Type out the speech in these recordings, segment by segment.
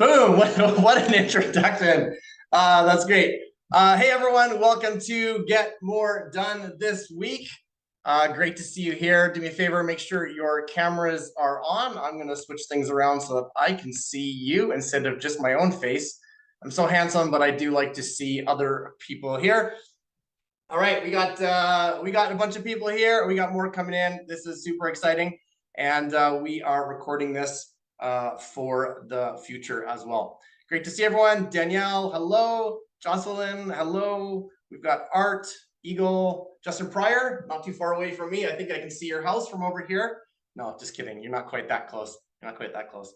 Boom! What an introduction. That's great. Hey, everyone. Welcome to Get More Done this week. Great to see you here. Do me a favor, make sure your cameras are on. I'm going to switch things around so that I can see you instead of just my own face. I'm so handsome, but I do like to see other people here. All right, we got a bunch of people here. We got more coming in. This is super exciting, and we are recording this for the future as well. Great to see everyone. Danielle, hello. Jocelyn, hello. We've got Art, Eagle, Justin Pryor, not too far away from me. I think I can see your house from over here. No, just kidding. You're not quite that close. You're not quite that close.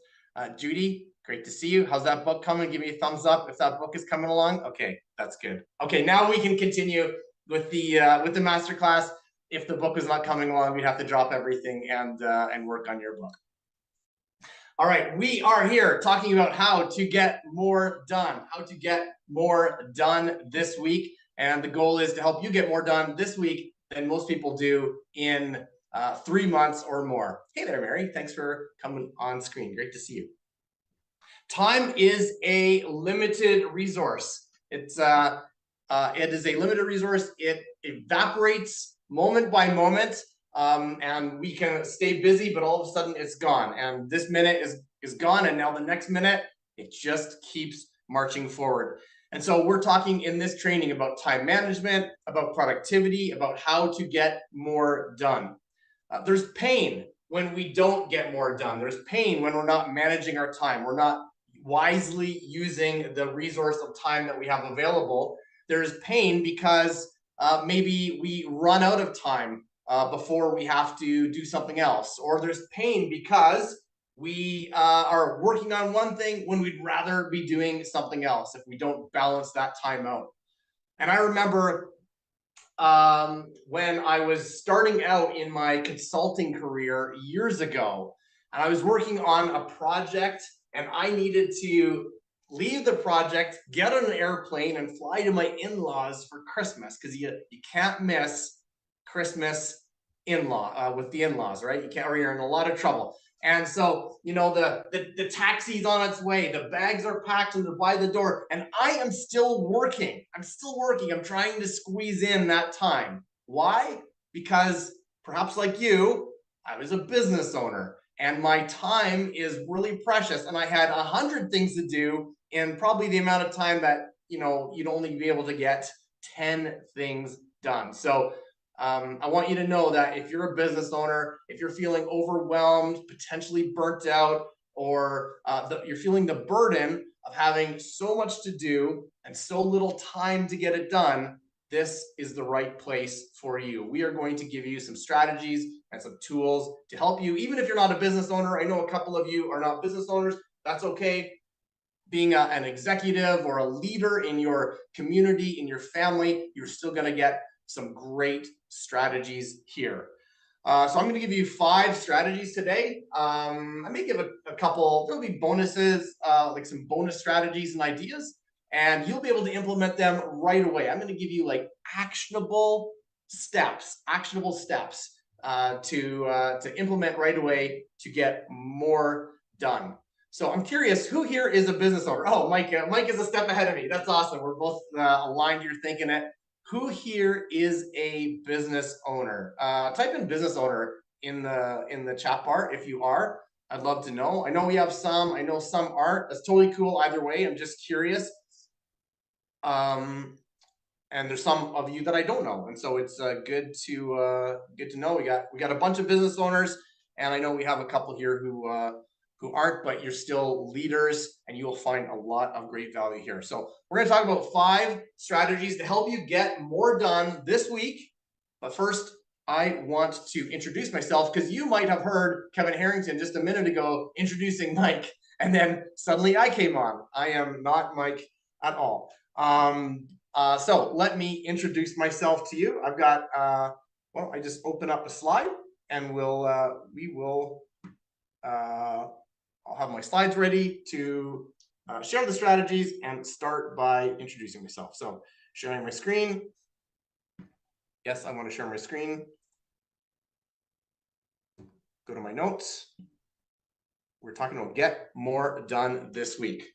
Judy, great to see you. How's that book coming? Give me a thumbs up if that book is coming along. Okay, that's good. Okay, now we can continue with the masterclass. If the book is not coming along, we'd have to drop everything and work on your book. All right, we are here talking about how to get more done, this week. And the goal is to help you get more done this week than most people do in 3 months or more. Hey there, Mary. Thanks for coming on screen. Great to see you. Time is a limited resource. It is a limited resource. It evaporates moment by moment. And we can stay busy, but all of a sudden it's gone. And this minute is gone, and now the next minute, it just keeps marching forward. And so we're talking in this training about time management, about productivity, about how to get more done. There's pain when we don't get more done. There's pain when we're not managing our time. We're not wisely using the resource of time that we have available. There's pain because maybe we run out of time before we have to do something else. Or there's pain because we are working on one thing when we'd rather be doing something else if we don't balance that time out. And I remember when I was starting out in my consulting career years ago, and I was working on a project, and I needed to leave the project, get on an airplane, and fly to my in-laws for Christmas, because you can't miss Christmas with the in-laws, right? You can't, or you're in a lot of trouble. And so, you know, the taxi's on its way, the bags are packed and they're by the door, and I am still working. I'm trying to squeeze in that time. Why? Because perhaps like you, I was a business owner and my time is really precious, and I had 100 things to do in probably the amount of time that, you know, you'd only be able to get 10 things done. So I want you to know that if you're a business owner, if you're feeling overwhelmed, potentially burnt out, or you're feeling the burden of having so much to do and so little time to get it done, this is the right place for you. We are going to give you some strategies and some tools to help you, even if you're not a business owner. I know a couple of you are not business owners. That's okay. Being an executive or a leader in your community, in your family, you're still going to get some great strategies here. So I'm going to give you 5 strategies today. I may give a couple, there'll be bonuses, like some bonus strategies and ideas, and you'll be able to implement them right away. I'm going to give you like actionable steps to implement right away to get more done. So I'm curious, who here is a business owner? Oh, Mike is a step ahead of me. That's awesome. We're both aligned here thinking it. Who here is a business owner? Type in business owner in the chat bar if you are. I'd love to know. I know we have some. I know some aren't. That's totally cool either way. I'm just curious. And there's some of you that I don't know, and so it's good to know. We got a bunch of business owners, and I know we have a couple here who aren't, but you're still leaders, and you will find a lot of great value here. So we're going to talk about 5 strategies to help you get more done this week. But first, I want to introduce myself, because you might have heard Kevin Harrington just a minute ago introducing Mike, and then suddenly I came on. I am not Mike at all. So let me introduce myself to you. I've got, well, I just open up a slide, and I'll have my slides ready to share the strategies and start by introducing myself. So sharing my screen. Yes, I want to share my screen. Go to my notes. We're talking about get more done this week.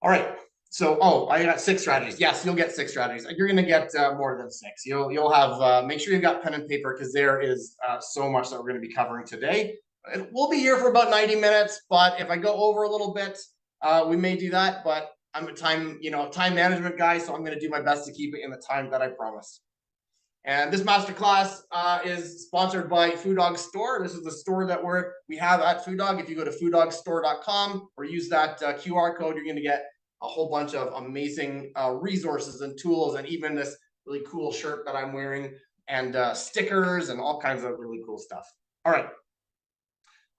All right. So, oh, I got 6 strategies. Yes, you'll get 6 strategies. You're going to get more than 6. You'll have make sure you've got pen and paper because there is so much that we're going to be covering today. We'll be here for about 90 minutes, but if I go over a little bit, we may do that. But I'm a time management guy, so I'm going to do my best to keep it in the time that I promised. And this masterclass is sponsored by Food Dog Store. This is the store that we have at Food Dog. If you go to fooddogstore.com or use that QR code, you're going to get a whole bunch of amazing resources and tools, and even this really cool shirt that I'm wearing, and stickers and all kinds of really cool stuff. All right.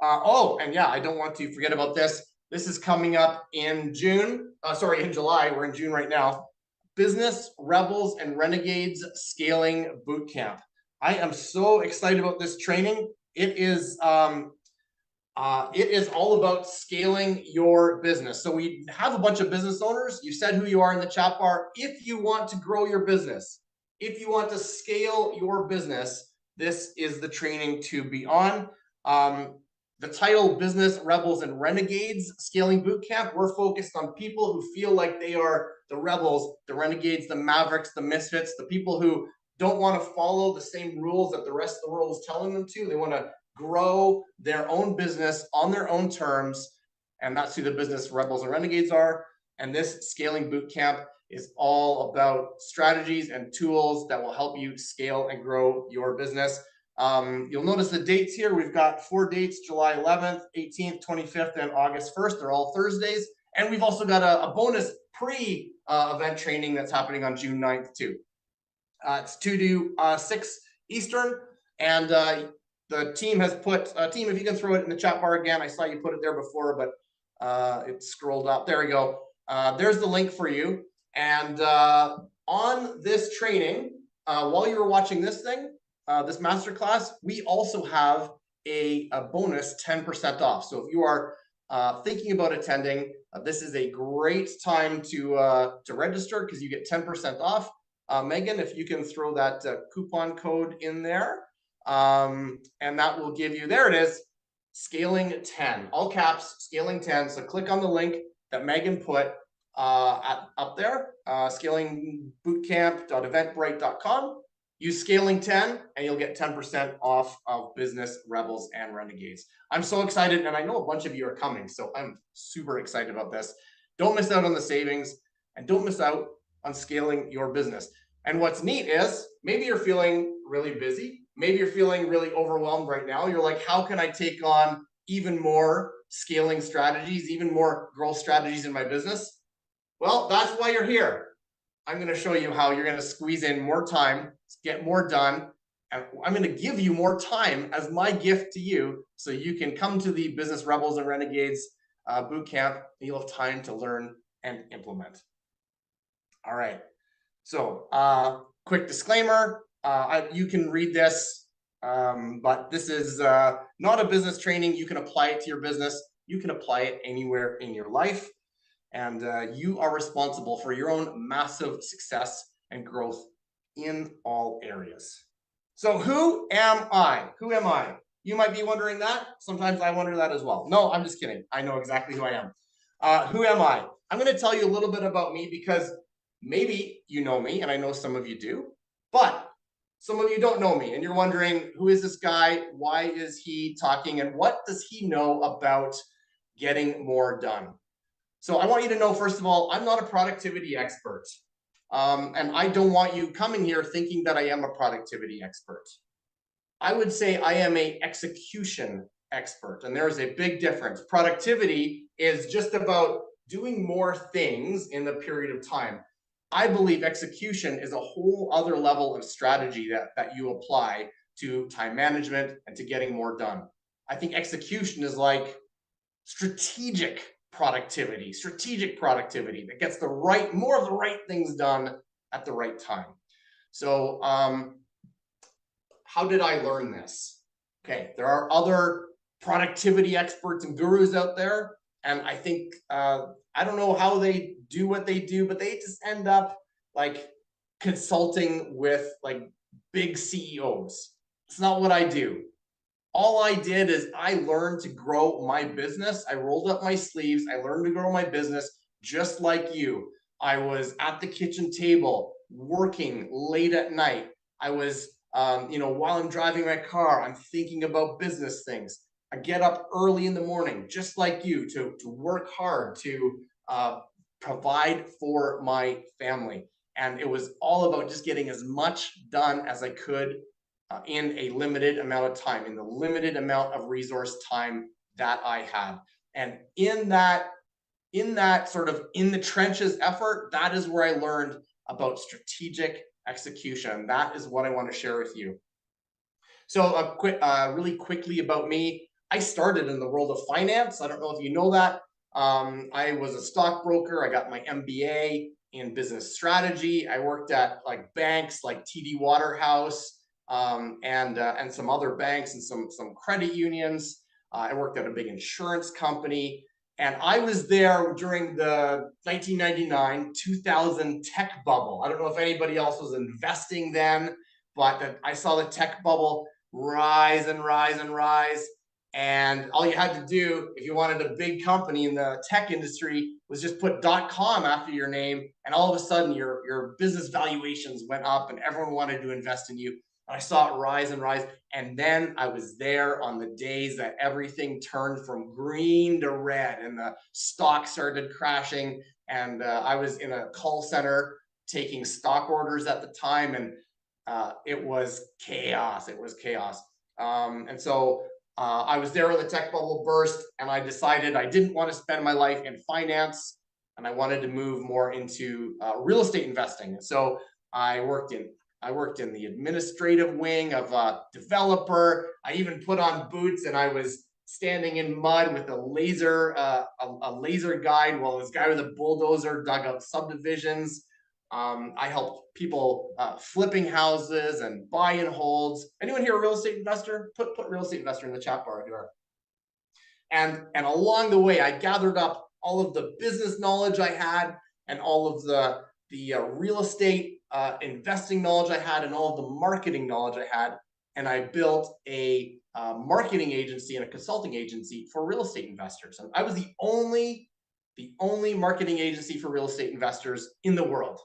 Oh, and yeah, I don't want to forget about this. This is coming up in June. In July. We're in June right now. Business Rebels and Renegades Scaling Bootcamp. I am so excited about this training. It is all about scaling your business. So we have a bunch of business owners. You said who you are in the chat bar. If you want to grow your business, if you want to scale your business, this is the training to be on. The title, Business Rebels and Renegades Scaling Bootcamp, we're focused on people who feel like they are the rebels, the renegades, the mavericks, the misfits, the people who don't want to follow the same rules that the rest of the world is telling them to. They want to grow their own business on their own terms, and that's who the Business Rebels and Renegades are. And this Scaling Bootcamp is all about strategies and tools that will help you scale and grow your business. You'll notice the dates here. We've got 4 dates, July 11th, 18th, 25th, and August 1st. They're all Thursdays. And we've also got a bonus pre-event training that's happening on June 9th too. It's 2 to 6 Eastern. And the team has put, team, if you can throw it in the chat bar again. I saw you put it there before, but it scrolled up. There we go. There's the link for you. And on this training, while you were watching this thing, this masterclass, we also have a bonus 10% off. So if you are thinking about attending, this is a great time to register because you get 10% off. Megan, if you can throw that coupon code in there, and that will give you, there it is, Scaling 10, all caps, Scaling 10. So click on the link that Megan put up there, scalingbootcamp.eventbrite.com. Use Scaling 10 and you'll get 10% off of Business Rebels and Renegades. I'm so excited, and I know a bunch of you are coming, so I'm super excited about this. Don't miss out on the savings, and don't miss out on scaling your business. And what's neat is maybe you're feeling really busy. Maybe you're feeling really overwhelmed right now. You're like, how can I take on even more scaling strategies, even more growth strategies in my business? Well, that's why you're here. I'm going to show you how you're going to squeeze in more time, get more done. And I'm going to give you more time as my gift to you so you can come to the Business Rebels and Renegades bootcamp, and you'll have time to learn and implement. All right. So quick disclaimer, you can read this, but this is not a business training. You can apply it to your business. You can apply it anywhere in your life. And you are responsible for your own massive success and growth in all areas. So who am I? Who am I? You might be wondering that. Sometimes I wonder that as well. No, I'm just kidding. I know exactly who I am. Who am I? I'm going to tell you a little bit about me because maybe you know me, and I know some of you do, but some of you don't know me, and you're wondering, who is this guy? Why is he talking? And what does he know about getting more done? So I want you to know, first of all, I'm not a productivity expert. And I don't want you coming here thinking that I am a productivity expert. I would say I am an execution expert, and there is a big difference. Productivity is just about doing more things in the period of time. I believe execution is a whole other level of strategy that you apply to time management and to getting more done. I think execution is like strategic productivity that gets more of the right things done at the right time. So how did I learn this? Okay, there are other productivity experts and gurus out there, and I think I don't know how they do what they do, but they just end up like consulting with like big CEOs. It's not what I do. All I did is I learned to grow my business. I rolled up my sleeves. I learned to grow my business just like you. I was at the kitchen table working late at night. I was, while I'm driving my car, I'm thinking about business things. I get up early in the morning, just like you, to work hard to provide for my family. And it was all about just getting as much done as I could in a limited amount of time, in the limited amount of resource time that I had. And in that sort of in the trenches effort, that is where I learned about strategic execution. That is what I want to share with you. So really quickly about me. I started in the world of finance. I don't know if you know that. I was a stockbroker. I got my MBA in business strategy. I worked at like banks like TD Waterhouse and some other banks and some credit unions. I worked at a big insurance company. And I was there during the 1999-2000 tech bubble. I don't know if anybody else was investing then, but I saw the tech bubble rise and rise and rise. And all you had to do if you wanted a big company in the tech industry was just put .com after your name, and all of a sudden your business valuations went up and everyone wanted to invest in you. And I saw it rise and rise. And then I was there on the days that everything turned from green to red and the stock started crashing. And I was in a call center taking stock orders at the time, and it was chaos. It was chaos. And so I was there when the tech bubble burst, and I decided I didn't want to spend my life in finance, and I wanted to move more into real estate investing. And so I worked in the administrative wing of a developer. I even put on boots, and I was standing in mud with a laser guide while this guy with a bulldozer dug out subdivisions. I helped people flipping houses and buy and holds. Anyone here a real estate investor? Put real estate investor in the chat bar if you are. And along the way, I gathered up all of the business knowledge I had and all of the real estate investing knowledge I had and all of the marketing knowledge I had. And I built a marketing agency and a consulting agency for real estate investors. And I was the only marketing agency for real estate investors in the world.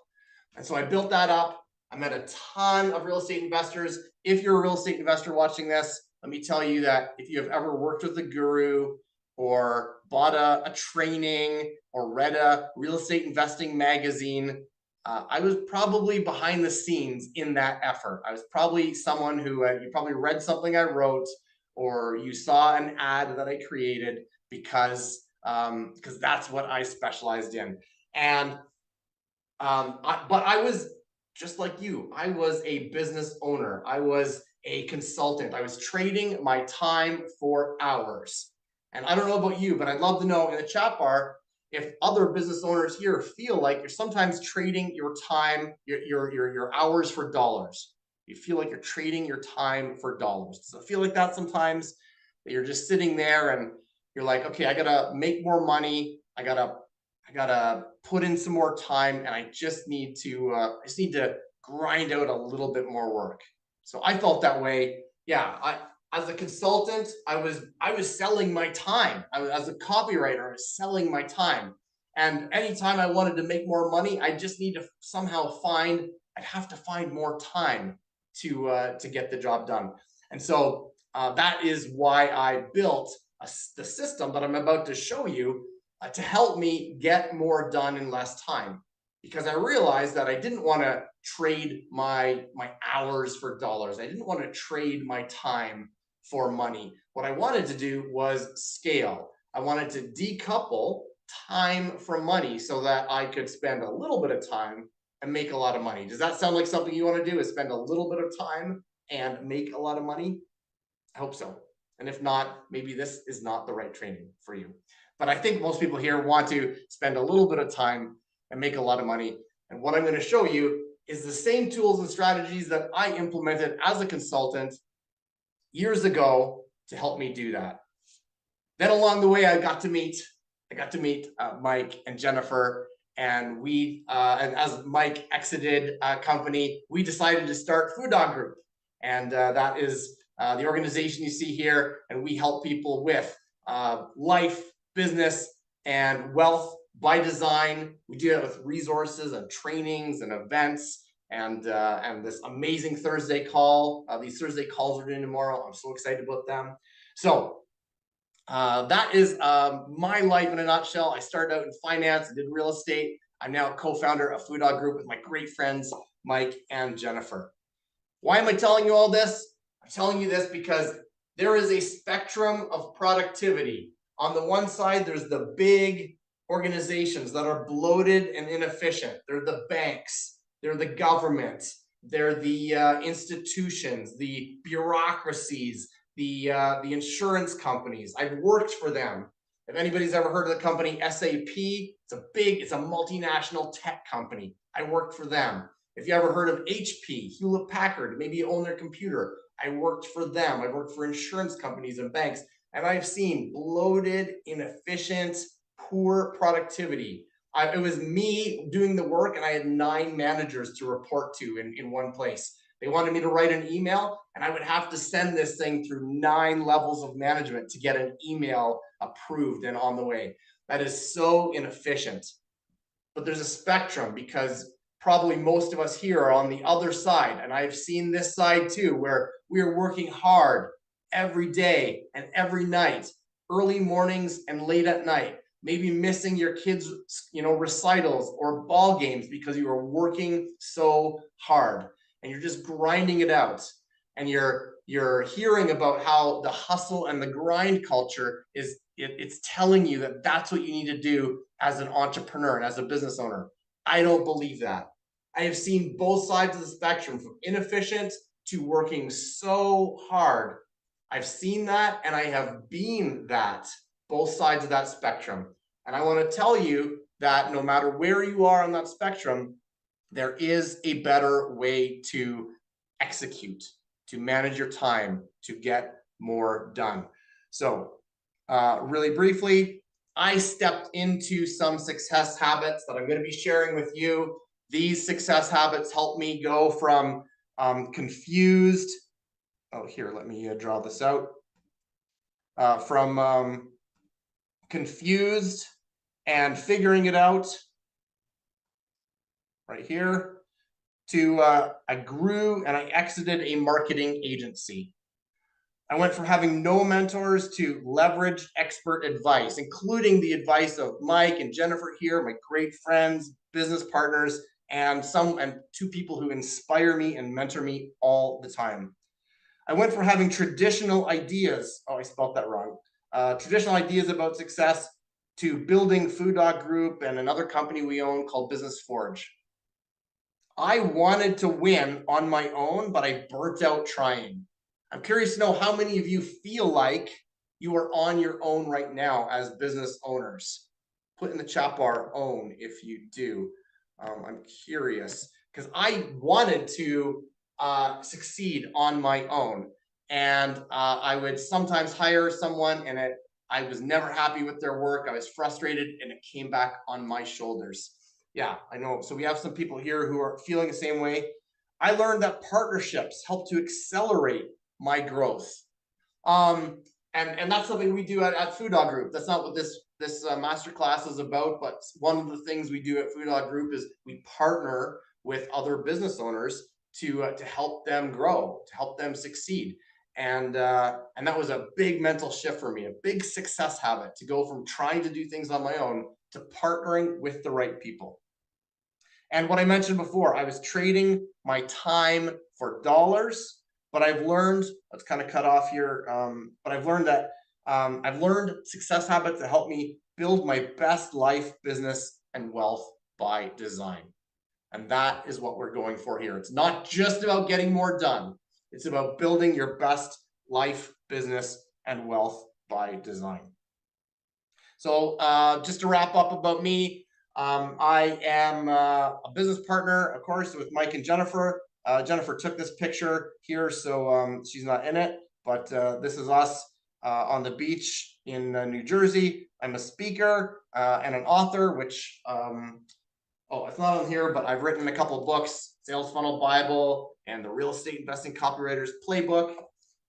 And so I built that up. I met a ton of real estate investors. If you're a real estate investor watching this, let me tell you that if you have ever worked with a guru or bought a training or read a real estate investing magazine, I was probably behind the scenes in that effort. I was probably someone who you probably read something I wrote, or you saw an ad that I created because that's what I specialized in. And but I was just like you. I was a business owner. I was a consultant. I was trading my time for hours. And I don't know about you, but I'd love to know in the chat bar if other business owners here feel like you're sometimes trading your time, your hours for dollars. You feel like you're trading your time for dollars. Does it feel like that sometimes? That you're just sitting there and you're like, okay, I gotta make more money. I gotta put in some more time, and I just need to grind out a little bit more work. So I felt that way. Yeah, as a consultant, I was selling my time. As a copywriter, I was selling my time. And anytime I wanted to make more money, I just need to somehow I'd have to find more time to get the job done. And so that is why I built the system that I'm about to show you to help me get more done in less time, because I realized that I didn't want to trade my hours for dollars. I didn't want to trade my time for money. What I wanted to do was scale. I wanted to decouple time from money so that I could spend a little bit of time and make a lot of money. Does that sound like something you want to do, is spend a little bit of time and make a lot of money? I hope so. And if not, maybe this is not the right training for you. But I think most people here want to spend a little bit of time and make a lot of money. And what I'm going to show you is the same tools and strategies that I implemented as a consultant years ago to help me do that. Then along the way, I got to meet Mike and Jennifer, and and as Mike exited company, we decided to start Food Dog Group, and that is the organization you see here, and we help people with life, business, and wealth by design. We do that with resources and trainings and events and this amazing Thursday call. These Thursday calls we're doing tomorrow. I'm so excited about them. So that is my life in a nutshell. I started out in finance. I did real estate. I'm now a co-founder of Food Dog Group with my great friends, Mike and Jennifer. Why am I telling you all this? I'm telling you this because there is a spectrum of productivity. On the one side, there's the big organizations that are bloated and inefficient. They're the banks, they're the government, they're the institutions, the bureaucracies, the insurance companies. I've worked for them. If anybody's ever heard of the company SAP, it's a multinational tech company. I worked for them. If you ever heard of HP, Hewlett Packard, maybe you own their computer, I worked for them. I worked for insurance companies and banks, and I've seen bloated, inefficient, poor productivity. It was me doing the work, and I had 9 managers to report to in one place. They wanted me to write an email, and I would have to send this thing through 9 levels of management to get an email approved and on the way. That is so inefficient. But there's a spectrum, because probably most of us here are on the other side, and I've seen this side too, where we are working hard every day and every night, early mornings and late at night, maybe missing your kids' recitals or ball games because you are working so hard and you're just grinding it out. And you're hearing about how the hustle and the grind culture it's telling you that that's what you need to do as an entrepreneur and as a business owner. I don't believe that. I have seen both sides of the spectrum, from inefficient to working so hard. I've seen that, and I have been that, both sides of that spectrum. And I want to tell you that no matter where you are on that spectrum, there is a better way to execute, to manage your time, to get more done. So really briefly, I stepped into some success habits that I'm going to be sharing with you. These success habits help me go from confused. Oh, here, let me draw this out. From confused and figuring it out right here to I grew and I exited a marketing agency. I went from having no mentors to leverage expert advice, including the advice of Mike and Jennifer here, my great friends, business partners, and 2 people who inspire me and mentor me all the time. I went from having traditional ideas, oh, I spelled that wrong, traditional ideas about success, to building Food Dog Group and another company we own called Business Forge. I wanted to win on my own, but I burnt out trying. I'm curious to know how many of you feel like you are on your own right now as business owners. Put in the chat bar "own" if you do. I'm curious, because I wanted to succeed on my own, and I would sometimes hire someone, and I was never happy with their work. I was frustrated, and it came back on my shoulders. Yeah, I know. So we have some people here who are feeling the same way. I learned that partnerships help to accelerate my growth. And that's something we do at Food Dog Group. That's not what this masterclass is about, but one of the things we do at Food Dog Group is we partner with other business owners to help them grow, to help them succeed. And that was a big mental shift for me, a big success habit, to go from trying to do things on my own to partnering with the right people. And what I mentioned before, I was trading my time for dollars, but I've learned, let's kind of cut off here, but I've learned that I've learned success habits that help me build my best life, business, and wealth by design. And that is what we're going for here. It's not just about getting more done. It's about building your best life, business, and wealth by design. So just to wrap up about me, I am a business partner, of course, with Mike and Jennifer. Jennifer took this picture here, so she's not in it, but this is us on the beach in New Jersey. I'm a speaker and an author, which, oh, it's not on here, but I've written a couple of books, Sales Funnel Bible and the Real Estate Investing Copywriter's Playbook,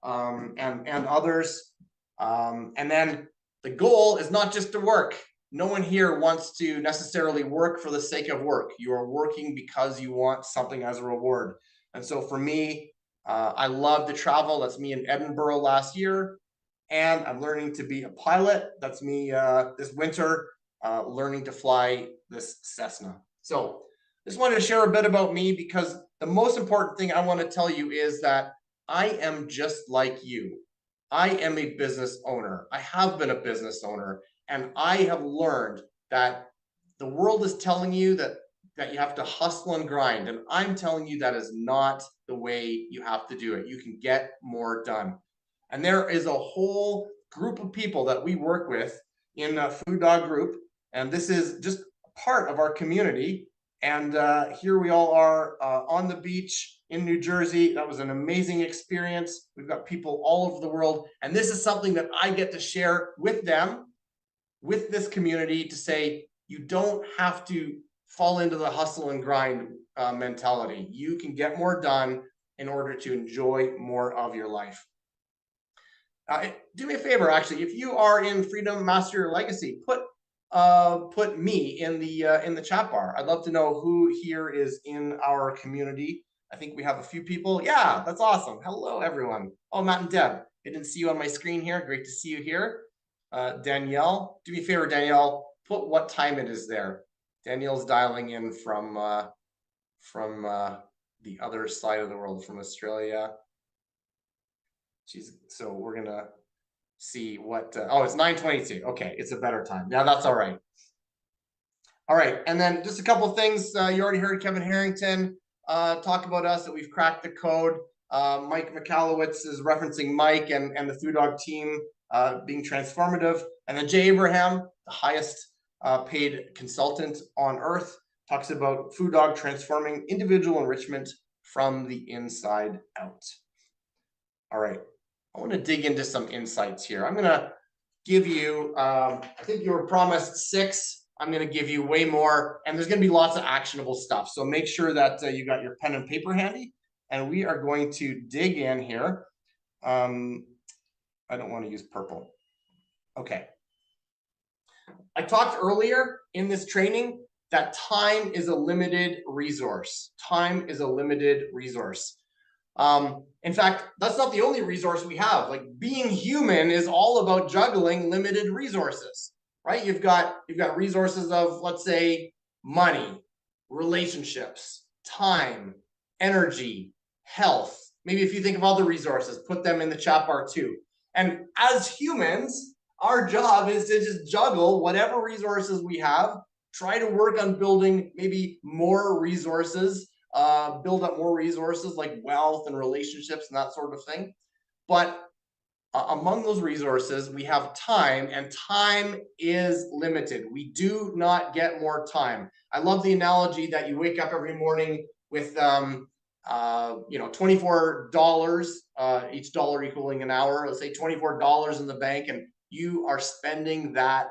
and others. And then the goal is not just to work. no one here wants to necessarily work for the sake of work. You are working because you want something as a reward. And so for me, I love to travel. That's me in Edinburgh last year. And I'm learning to be a pilot. That's me this winter, learning to fly this Cessna. So just wanted to share a bit about me, because the most important thing I want to tell you is that I am just like you. I am a business owner. I have been a business owner, and I have learned that the world is telling you that you have to hustle and grind, and I'm telling you that is not the way you have to do it. You can get more done. And there is a whole group of people that we work with in a Food Dog group, and this is just part of our community. And here we all are on the beach in New Jersey. That was an amazing experience. We've got people all over the world, and this is something that I get to share with them, with this community, to say you don't have to fall into the hustle and grind mentality. You can get more done in order to enjoy more of your life. Do me a favor, actually, if you are in Freedom Master Your Legacy, put me in the chat bar. I'd love to know who here is in our community. I think we have a few people. Yeah, that's awesome. Hello, everyone. Oh, Matt and Deb. I didn't see you on my screen here. Great to see you here. Danielle, do me a favor, Danielle, put what time it is there. Danielle's dialing in from the other side of the world, from Australia. So we're gonna see what. Oh, it's 9:22. Okay, it's a better time. Yeah, that's all right. All right, and then just a couple of things. You already heard Kevin Harrington talk about us, that we've cracked the code. Mike McAllowitz is referencing Mike and the Food Dog team being transformative. And then Jay Abraham, the highest paid consultant on earth, talks about Food Dog transforming individual enrichment from the inside out. All right, I want to dig into some insights here. I'm going to give you, I think you were promised 6. I'm going to give you way more, and there's going to be lots of actionable stuff. So make sure that you got your pen and paper handy, and we are going to dig in here. I don't want to use purple. Okay. I talked earlier in this training that time is a limited resource. Time is a limited resource. In fact, that's not the only resource we have. Like, being human is all about juggling limited resources, right? You've got resources of, let's say, money, relationships, time, energy, health. Maybe if you think of other resources, put them in the chat bar too. And as humans, our job is to just juggle whatever resources we have, try to work on building maybe more resources, build up more resources like wealth and relationships and that sort of thing. But among those resources, we have time, and time is limited. We do not get more time. I love the analogy that you wake up every morning with $24, each dollar equaling an hour. Let's say $24 in the bank, and you are spending that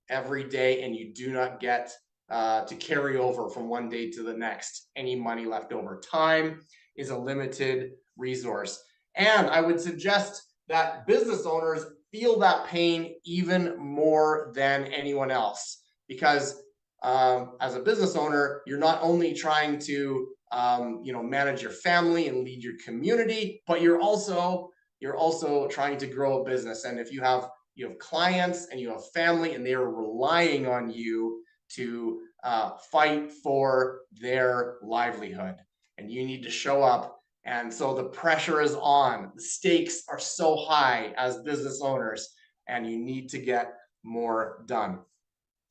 every day, and you do not get to carry over from one day to the next any money left over. Time is a limited resource. And I would suggest that business owners feel that pain even more than anyone else, because as a business owner, you're not only trying to manage your family and lead your community, but you're also trying to grow a business. And if you have clients and you have family, and they are relying on you to fight for their livelihood, and you need to show up. And so the pressure is on. The stakes are so high as business owners, and you need to get more done.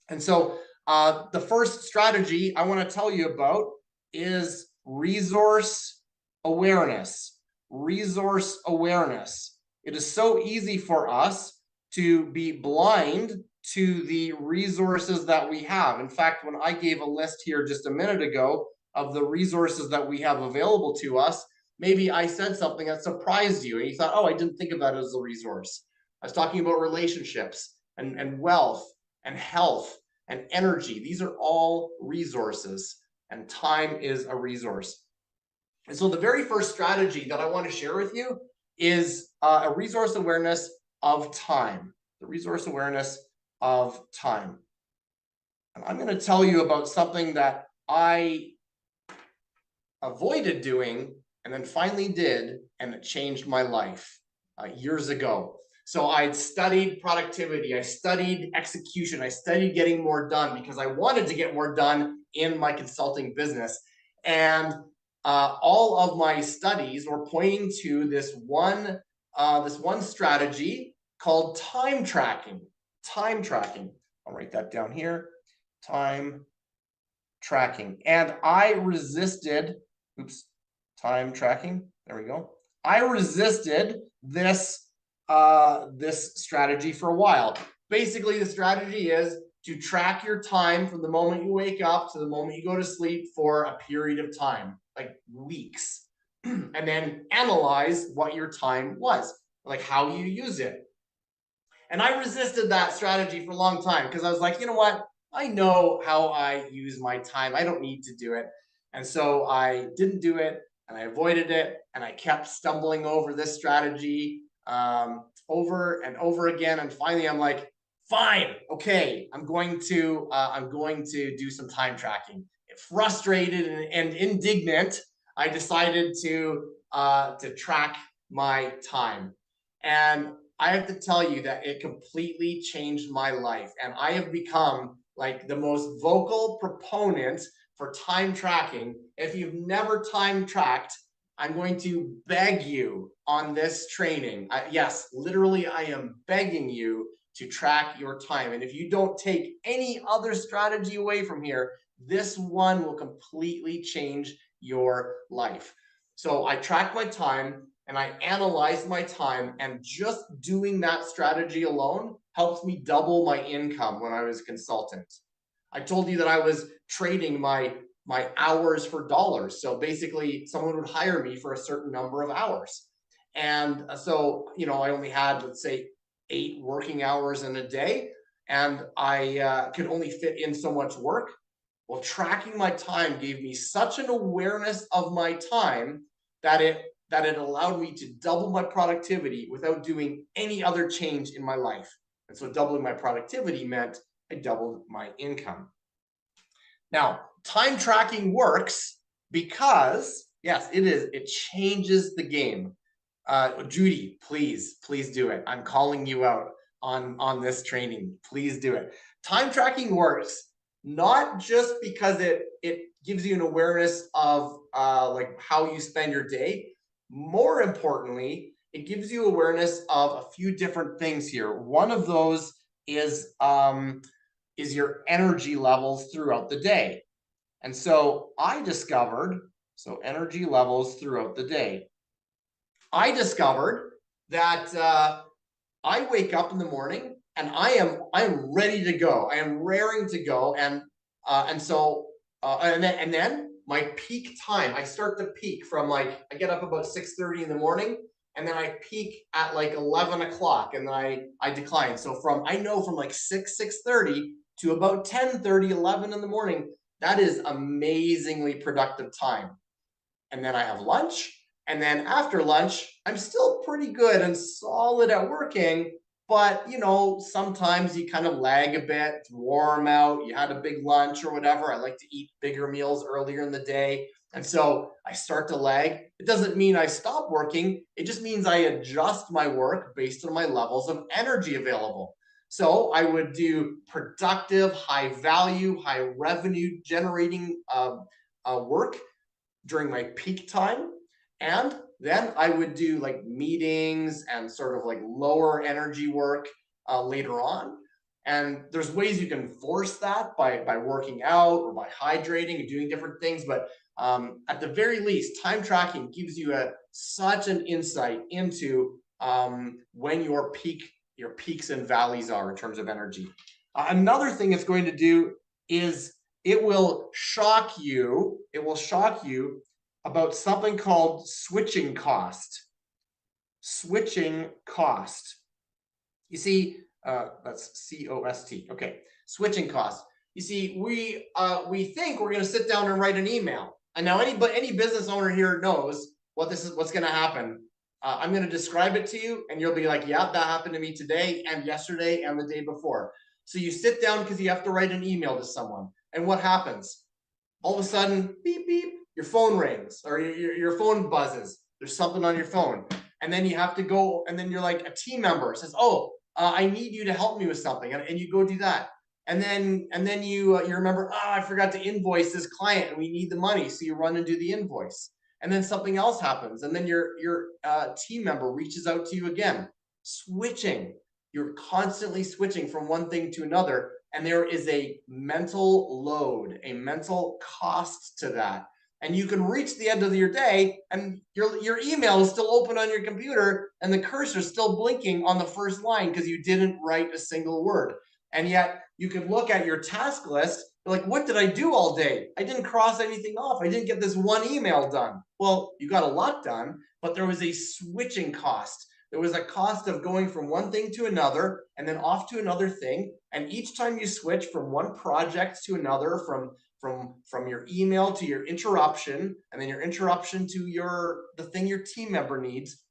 And so the first strategy I want to tell you about is resource awareness. Resource awareness. It is so easy for us to be blind to the resources that we have. In fact, when I gave a list here just a minute ago of the resources that we have available to us, maybe I said something that surprised you, and you thought, oh, I didn't think of that as a resource. I was talking about relationships and wealth and health and energy. These are all resources, and time is a resource. And so the very first strategy that I want to share with you is a resource awareness of time. The resource awareness of time. And I'm going to tell you about something that I avoided doing and then finally did, and it changed my life years ago. So I'd studied productivity, I studied execution, I studied getting more done because I wanted to get more done in my consulting business. And all of my studies were pointing to this one strategy called time tracking. Time tracking. I'll write that down here. Time tracking. And I resisted, time tracking. There we go. I resisted this strategy for a while. Basically, the strategy is to track your time from the moment you wake up to the moment you go to sleep for a period of time, like weeks, and then analyze what your time was, like how you use it. And I resisted that strategy for a long time because I was like, you know what? I know how I use my time. I don't need to do it. And so I didn't do it and I avoided it. And I kept stumbling over this strategy over and over again. And finally, I'm like, fine, okay, I'm going to do some time tracking. Frustrated and indignant, I decided to track my time. And I have to tell you that it completely changed my life. And I have become like the most vocal proponent for time tracking. If you've never time tracked, I'm going to beg you on this training. Yes, literally, I am begging you to track your time. And if you don't take any other strategy away from here, this one will completely change your life. So I track my time and I analyzed my time, and just doing that strategy alone helped me double my income when I was a consultant. I told you that I was trading my hours for dollars. So basically, someone would hire me for a certain number of hours. And so, I only had, let's say, 8 working hours in a day, and I could only fit in so much work. Well, tracking my time gave me such an awareness of my time that it allowed me to double my productivity without doing any other change in my life. And so doubling my productivity meant I doubled my income. Now, time tracking works because, yes, it changes the game. Judy, please do it. I'm calling you out on this training. Please do it. Time tracking works not just because it gives you an awareness of like how you spend your day. More importantly, it gives you awareness of a few different things here. One of those is your energy levels throughout the day. And so I discovered, energy levels throughout the day. I discovered that I wake up in the morning and I am ready to go. I am raring to go, and then my peak time. I start to peak from I get up about 6:30 in the morning, and then I peak at 11 o'clock, and then I decline. So from 6:30 to about 10:30, 11 in the morning, that is amazingly productive time. And then I have lunch. And then after lunch, I'm still pretty good and solid at working. But, sometimes you kind of lag a bit, it's warm out, you had a big lunch or whatever. I like to eat bigger meals earlier in the day. And so I start to lag. It doesn't mean I stop working. It just means I adjust my work based on my levels of energy available. So I would do productive, high value, high revenue generating work during my peak time. And then I would do meetings and sort of lower energy work later on. And there's ways you can force that by working out or by hydrating and doing different things. But at the very least, time tracking gives you such an insight into when your peaks and valleys are in terms of energy. Another thing it's going to do is it will shock you about something called switching cost. Switching cost. You see, that's COST. Okay, switching cost. You see, we think we're going to sit down and write an email. And now any business owner here knows what's going to happen. I'm going to describe it to you, and you'll be like, yeah, that happened to me today and yesterday and the day before. So you sit down because you have to write an email to someone. And what happens? All of a sudden, beep, beep, your phone rings or your phone buzzes. There's something on your phone. And then you have to go, and then you're like, a team member says, oh, I need you to help me with something. And you go do that. And then you remember, oh, I forgot to invoice this client and we need the money. So you run and do the invoice. And then something else happens. And then your team member reaches out to you again. Switching. You're constantly switching from one thing to another. And there is a mental load, a mental cost to that. And you can reach the end of your day and your email is still open on your computer and the cursor is still blinking on the first line because you didn't write a single word. And yet you could look at your task list, like, what did I do all day? I didn't cross anything off. I didn't get this one email done. Well, you got a lot done, but there was a switching cost. There was a cost of going from one thing to another and then off to another thing. And each time you switch from one project to another, from your email to your interruption, and then your interruption to the thing your team member needs,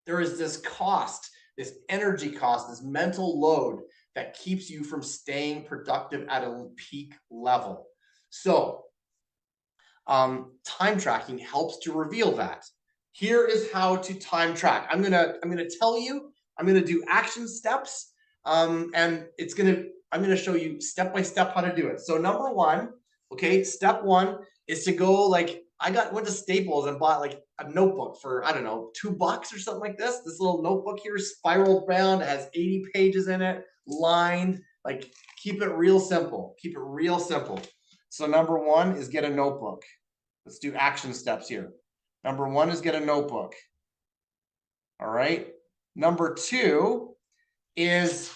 there is this cost, this energy cost, this mental load that keeps you from staying productive at a peak level. So time tracking helps to reveal that. Here is how to time track. I'm gonna tell you. I'm gonna do action steps, and I'm gonna show you step by step how to do it. So number one, okay, step one is to go like went to Staples and bought like a notebook for, I don't know, $2 or something like this. This little notebook here, spiraled bound, has 80 pages in it, lined. Like, keep it real simple. Keep it real simple. So number one is get a notebook. Let's do action steps here. Number one is get a notebook. All right. Number two is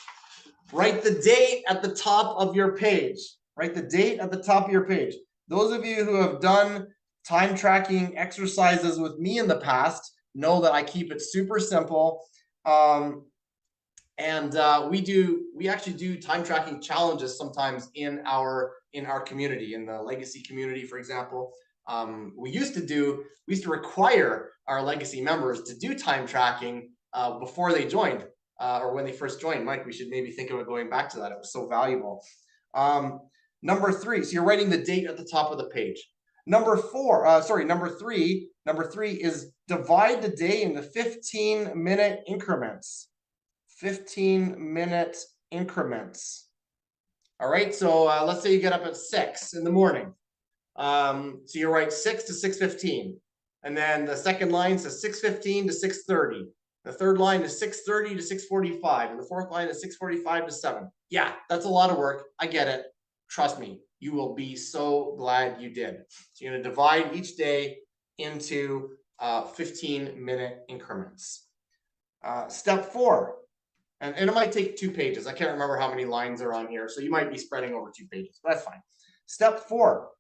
write the date at the top of your page. Write the date at the top of your page. Those of you who have done time tracking exercises with me in the past know that I keep it super simple. We actually do time tracking challenges sometimes in our community, in the legacy community, for example. We used to require our legacy members to do time tracking before they joined, or when they first joined. Mike, we should maybe think about going back to that. It was so valuable. Number three, so you're writing the date at the top of the page. Number three is divide the day into 15-minute increments. 15-minute increments. All right, so let's say you get up at 6 in the morning. So you write 6 to 6:15, and then the second line says 6:15 to 6:30. The third line is 6:30 to 6:45, and the fourth line is 6:45 to 7. Yeah, that's a lot of work. I get it. Trust me, you will be so glad you did. So you're going to divide each day into 15-minute increments. Step 4, and it might take 2 pages. I can't remember how many lines are on here, so you might be spreading over 2 pages, but that's fine. Step 4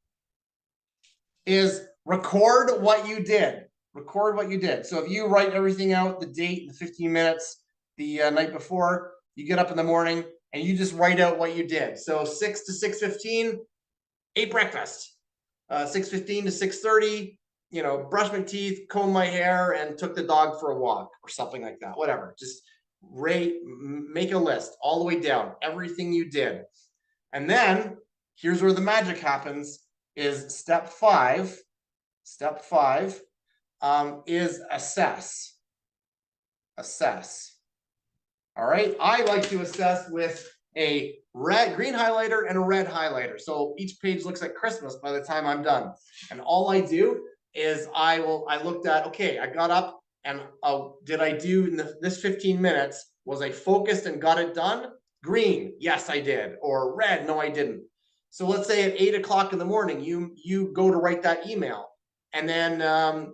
is record what you did. Record what you did. So if you write everything out, the date, the 15 minutes, the night before, you get up in the morning and you just write out what you did. So 6 to 6:15, ate breakfast. 6:15 to 6:30, brush my teeth, comb my hair, and took the dog for a walk or something like that. Whatever. Just make a list all the way down, everything you did. And then here's where the magic happens, is step 5. Step 5 is assess. Assess. All right. I like to assess with a green highlighter and a red highlighter. So each page looks like Christmas by the time I'm done. And all I do is I looked at, okay, I got up and did I do in this 15 minutes, was I focused and got it done? Green, yes, I did. Or red, no, I didn't. So let's say at 8 o'clock in the morning, you go to write that email, and then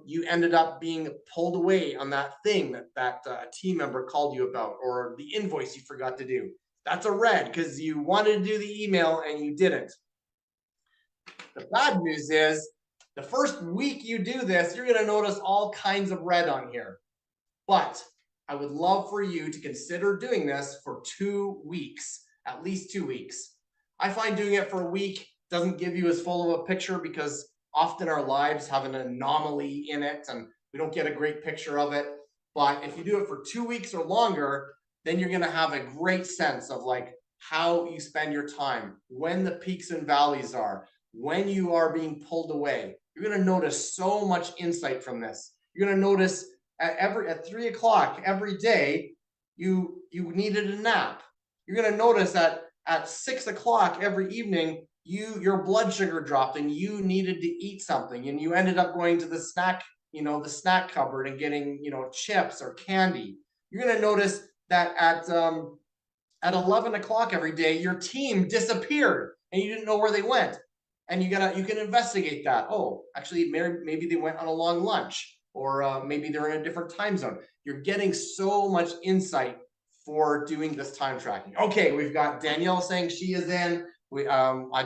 you ended up being pulled away on that thing that team member called you about, or the invoice you forgot to do. That's a red because you wanted to do the email and you didn't. The bad news is the first week you do this, you're going to notice all kinds of red on here. But I would love for you to consider doing this for 2 weeks, at least 2 weeks. I find doing it for a week doesn't give you as full of a picture because often our lives have an anomaly in it and we don't get a great picture of it. But if you do it for 2 weeks or longer, then you're going to have a great sense of like, how you spend your time, when the peaks and valleys are, when you are being pulled away. You're going to notice so much insight from this. You're going to notice at 3 o'clock every day, you needed a nap. You're going to notice that at 6 o'clock every evening, your blood sugar dropped and you needed to eat something, and you ended up going to the snack cupboard and getting, chips or candy. You're going to notice that at 11 o'clock every day, your team disappeared and you didn't know where they went. And you can investigate that. Oh, actually, maybe they went on a long lunch, or maybe they're in a different time zone. You're getting so much insight for doing this time tracking. Okay, we've got Danielle saying she is in.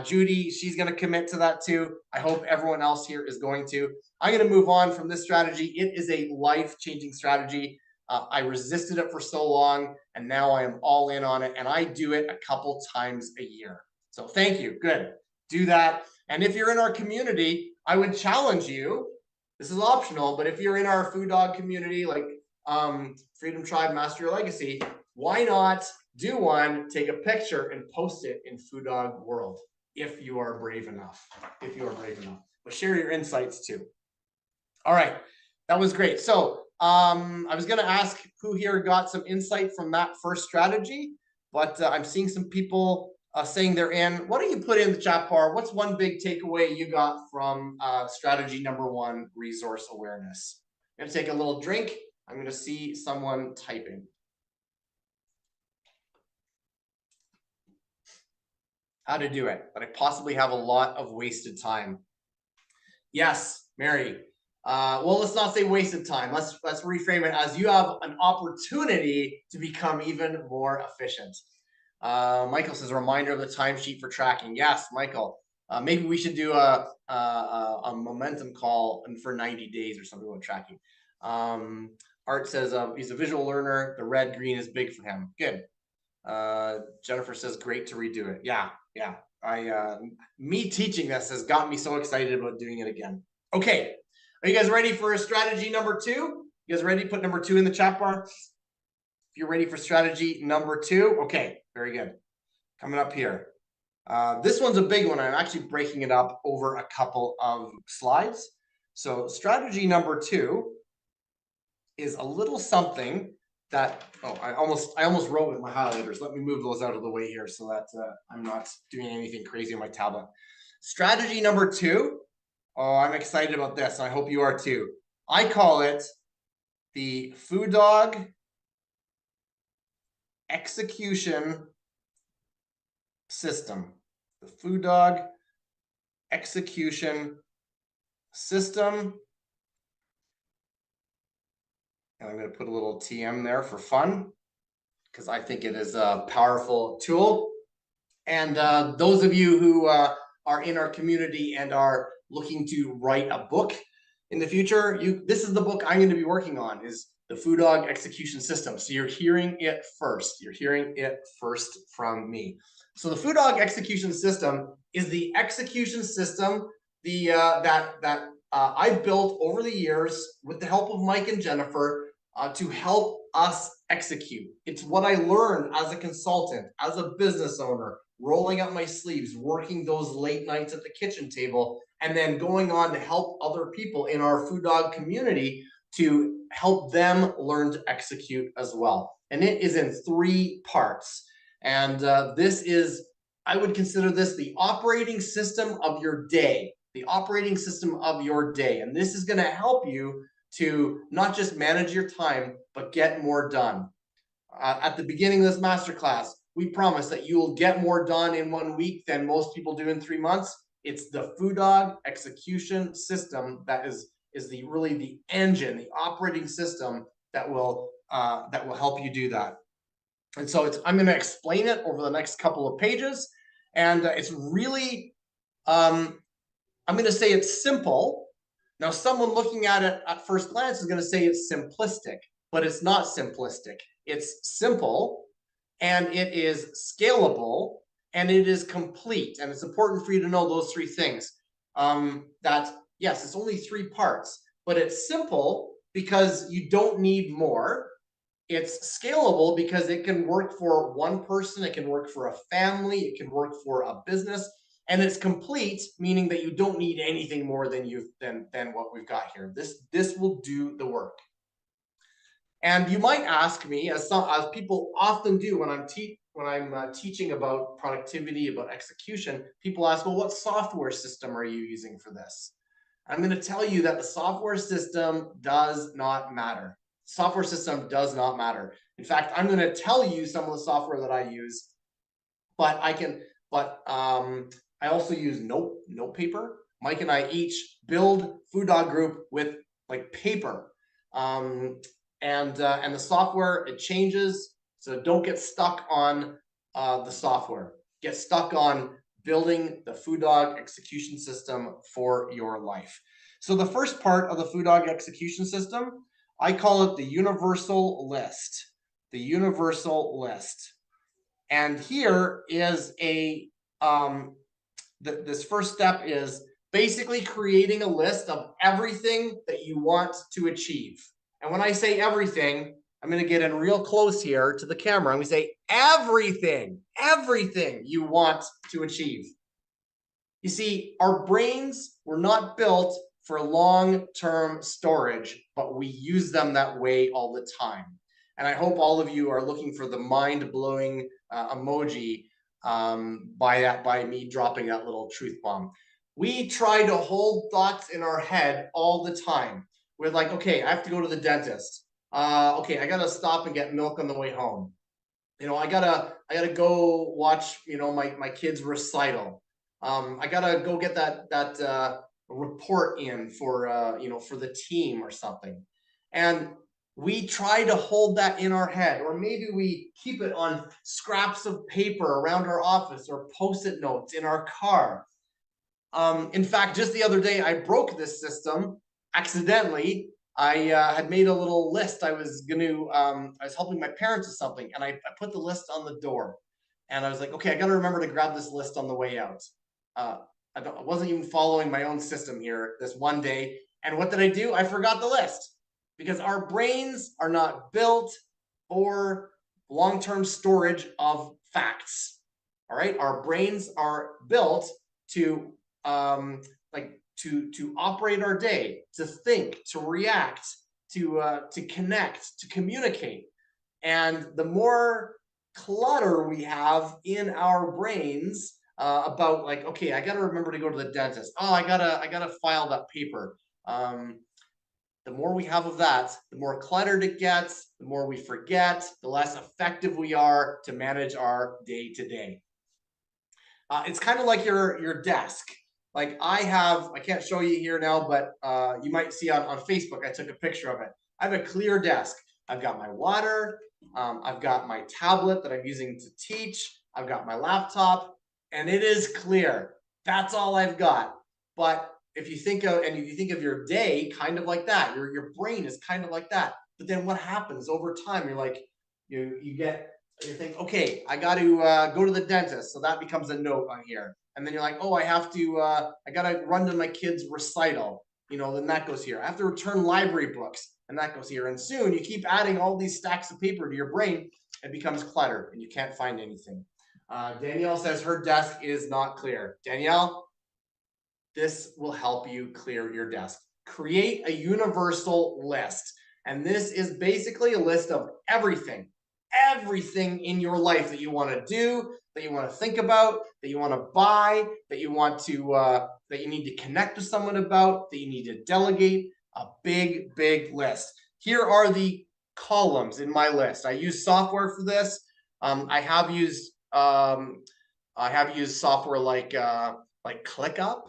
Judy, she's going to commit to that too. I hope everyone else here is going to. I'm going to move on from this strategy. It is a life-changing strategy. I resisted it for so long, and now I am all in on it, and I do it a couple times a year. So thank you. Good. Do that. And if you're in our community, I would challenge you. This is optional, but if you're in our Food Dog community, like Freedom Tribe Master Your Legacy, why not do one, take a picture, and post it in Food Dog World if you are brave enough. But share your insights too. All right, that was great. So I was going to ask who here got some insight from that first strategy, but I'm seeing some people saying they're in. Why don't you put in the chat bar, what's one big takeaway you got from strategy number 1, resource awareness? I'm going to take a little drink. I'm going to see someone typing. How to do it, but I possibly have a lot of wasted time. Yes, Mary. Well, let's not say wasted time. Let's reframe it as you have an opportunity to become even more efficient. Michael says a reminder of the timesheet for tracking. Yes, Michael. Maybe we should do a momentum call for 90 days or something about tracking. Art says he's a visual learner. The red green is big for him. Good. Jennifer says great to redo it. Yeah. Me teaching this has got me so excited about doing it again. Okay. Are you guys ready for strategy number 2? You guys ready? Put number 2 in the chat bar. If you're ready for strategy number 2. Okay, very good. Coming up here. This one's a big one. I'm actually breaking it up over a couple of slides. So strategy number 2 is a little something that, I almost wrote with my highlighters. Let me move those out of the way here so that I'm not doing anything crazy on my tablet. Strategy number 2. Oh, I'm excited about this. I hope you are too. I call it the Food Dog execution system. The Food Dog execution system. And I'm going to put a little TM there for fun, because I think it is a powerful tool. And those of you who are in our community and are looking to write a book in the future, this is the book I'm going to be working on, is the Food Dog execution system. So you're hearing it first. You're hearing it first from me. So the Food Dog execution system is the execution system that I've built over the years with the help of Mike and Jennifer to help us execute. It's what I learned as a consultant, as a business owner, rolling up my sleeves, working those late nights at the kitchen table, and then going on to help other people in our Food Dog community to help them learn to execute as well. And it is in 3 parts. And I would consider this the operating system of your day, the operating system of your day. And this is going to help you to not just manage your time, but get more done. At the beginning of this masterclass, we promise that you will get more done in 1 week than most people do in 3 months. It's the Food Dog execution system that is really the engine, the operating system that will help you do that. And so I'm going to explain it over the next couple of pages, and it's really I'm going to say it's simple. Now, someone looking at it at first glance is going to say it's simplistic, but it's not simplistic. It's simple, and it is scalable, and it is complete. And it's important for you to know those 3 things. That, yes, it's only 3 parts, but it's simple because you don't need more. It's scalable because it can work for one person, it can work for a family, it can work for a business, and it's complete, meaning that you don't need anything more than what we've got here. This will do the work. And you might ask me, as people often do when I'm teaching about productivity, about execution, people ask, well, what software system are you using for this? I'm going to tell you that the software system does not matter. Software system does not matter. In fact, I'm going to tell you some of the software that I use, but I also use note paper. Mike and I each build Food Dog Group with like paper. And the software, it changes, so don't get stuck on the software. Get stuck on building the Food Dog execution system for your life. So the first part of the Food Dog execution system, I call it the universal list. The universal list. And here is this first step is basically creating a list of everything that you want to achieve. And when I say everything, I'm going to get in real close here to the camera. I'm going to say everything you want to achieve. You see, our brains were not built for long-term storage, but we use them that way all the time. And I hope all of you are looking for the mind-blowing emoji by me dropping that little truth bomb. We try to hold thoughts in our head all the time. We're like, okay, I have to go to the dentist. Okay, I gotta stop and get milk on the way home. You know, I gotta go watch, you know, my kid's recital. I gotta go get that report in for you know, for the team or something. And we try to hold that in our head, or maybe we keep it on scraps of paper around our office or post-it notes in our car. In fact, just the other day, I broke this system accidentally. I had made a little list. I was helping my parents with something, and I put the list on the door. And I was like, okay, I got to remember to grab this list on the way out. I wasn't even following my own system here this one day. And what did I do? I forgot the list, because our brains are not built for long-term storage of facts. All right, our brains are built to to operate our day, to think, to react, to connect, to communicate. And the more clutter we have in our brains about like, okay, I got to remember to go to the dentist. Oh, I gotta file that paper. The more we have of that, the more cluttered it gets, the more we forget, the less effective we are to manage our day to day. It's kind of like your desk. Like I can't show you here now, but you might see on Facebook, I took a picture of it. I have a clear desk. I've got my water. I've got my tablet that I'm using to teach. I've got my laptop, and it is clear. That's all I've got. But if you think of your day kind of like that, your brain is kind of like that. But then what happens over time? You're like, you think, okay, I got to go to the dentist. So that becomes a note on here. And then you're like, oh, I got to run to my kid's recital. You know, then that goes here. I have to return library books, and that goes here. And soon you keep adding all these stacks of paper to your brain. It becomes cluttered and you can't find anything. Danielle says her desk is not clear. Danielle, this will help you clear your desk. Create a universal list. And this is basically a list of everything in your life that you want to do, that you want to think about, that you want to buy, that you want to that you need to connect with someone about, that you need to delegate. A big list. Here are the columns in my list. I use software for this. I have used software like ClickUp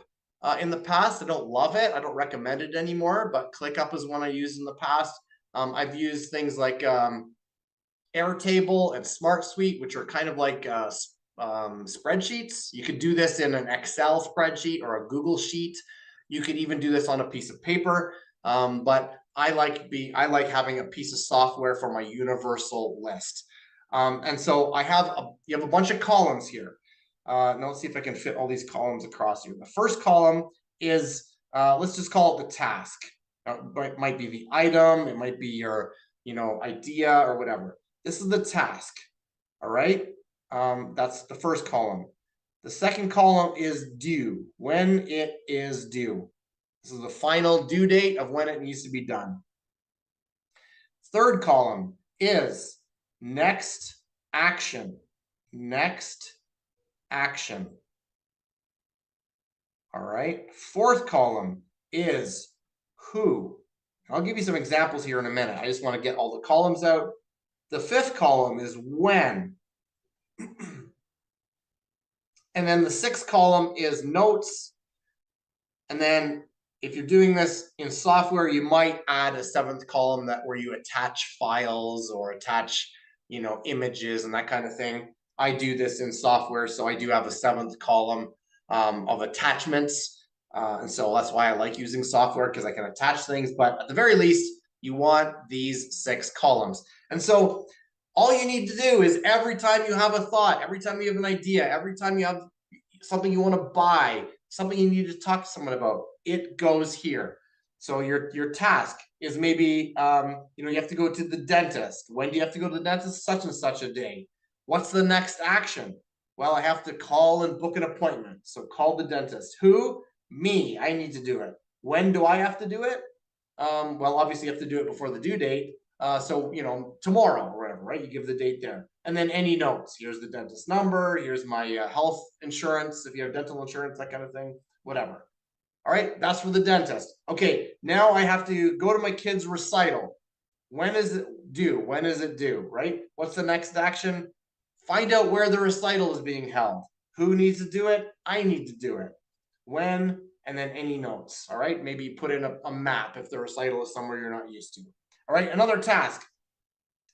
in the past. I don't love it. I don't recommend it anymore, but ClickUp is one I used in the past. I've used things like Airtable and SmartSuite, which are kind of like spreadsheets. You could do this in an Excel spreadsheet or a Google sheet. You could even do this on a piece of paper. But I like having a piece of software for my universal list. And so you have a bunch of columns here. Now let's see if I can fit all these columns across here. The first column is let's just call it the task. It might be the item. It might be your idea or whatever. This is the task. All right. That's the first column. The second column is due, when it is due. This is the final due date of when it needs to be done. Third column is next action. Next action. All right. Fourth column is who. I'll give you some examples here in a minute. I just want to get all the columns out. The fifth column is when. And then the sixth column is notes. And then if you're doing this in software, you might add a seventh column where you attach files or attach, images and that kind of thing. I do this in software, so I do have a seventh column of attachments. And so that's why I like using software, because I can attach things. But at the very least, you want these 6 columns. And so all you need to do is every time you have a thought, every time you have an idea, every time you have something you want to buy, something you need to talk to someone about, it goes here. So your task is maybe, you have to go to the dentist. When do you have to go to the dentist? Such and such a day. What's the next action? Well, I have to call and book an appointment. So call the dentist. Who? Me. I need to do it. When do I have to do it? Well, obviously you have to do it before the due date. So, tomorrow or whatever, right? You give the date there. And then any notes. Here's the dentist number. Here's my health insurance, if you have dental insurance, that kind of thing, whatever. All right, that's for the dentist. Okay, now I have to go to my kid's recital. When is it due? When is it due, right? What's the next action? Find out where the recital is being held. Who needs to do it? I need to do it. When, and then any notes, all right? Maybe put in a map if the recital is somewhere you're not used to. All right, another task.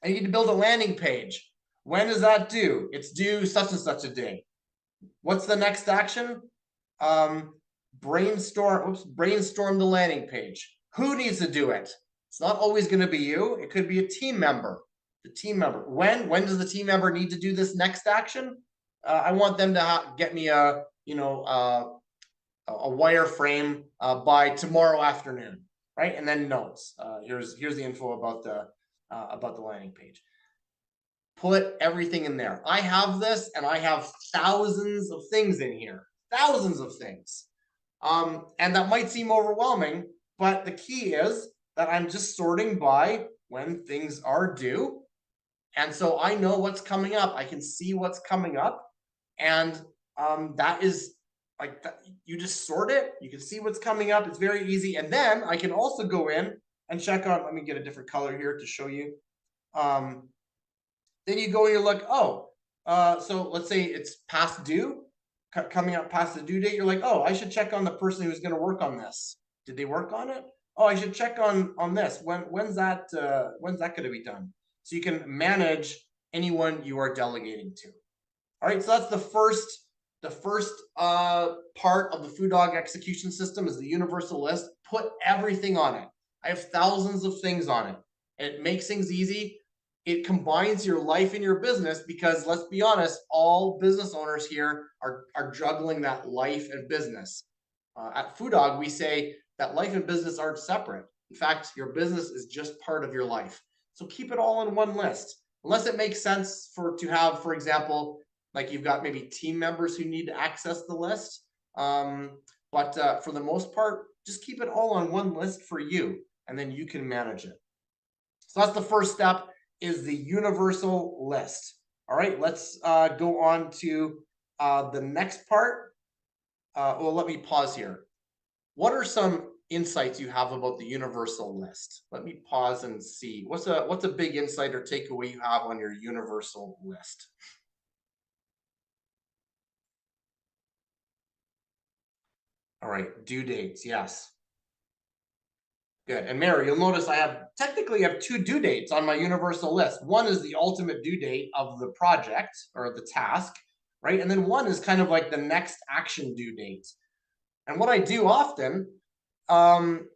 I need to build a landing page. When is that due? It's due such and such a day. What's the next action? Brainstorm the landing page. Who needs to do it? It's not always going to be you. It could be a team member. The team member. When does the team member need to do this next action? I want them to get me a wireframe by tomorrow afternoon, right? And then notes. Here's the info about the landing page. Put everything in there. I have this, and I have thousands of things in here. Thousands of things. And that might seem overwhelming, but the key is that I'm just sorting by when things are due. And so I know what's coming up. I can see what's coming up. And that is like, you just sort it. You can see what's coming up. It's very easy. And then I can also go in and check on, let me get a different color here to show you. Then you go and you look, so let's say it's past due, coming up past the due date. You're like, I should check on the person who's going to work on this. Did they work on it? I should check on this. When's that going to be done? So you can manage anyone you are delegating to. All right, so that's the first part of the Food Dog execution system is the universal list. Put everything on it. I have thousands of things on it. It makes things easy. It combines your life and your business, because let's be honest, all business owners here are juggling that life and business. At Food Dog, we say that life and business aren't separate. In fact, your business is just part of your life. So keep it all in one list, unless it makes sense to have, for example, like you've got maybe team members who need to access the list. But for the most part, just keep it all on one list for you, and then you can manage it. So that's the first step, is the universal list. All right, let's go on to the next part. Well, let me pause here. What are some insights you have about the universal list? Let me pause and see. What's a big insight or takeaway you have on your universal list? All right, due dates, yes. Good. And Mary, you'll notice I technically have 2 due dates on my universal list. One is the ultimate due date of the project or the task, right? And then one is kind of like the next action due date. And what I do often, I'm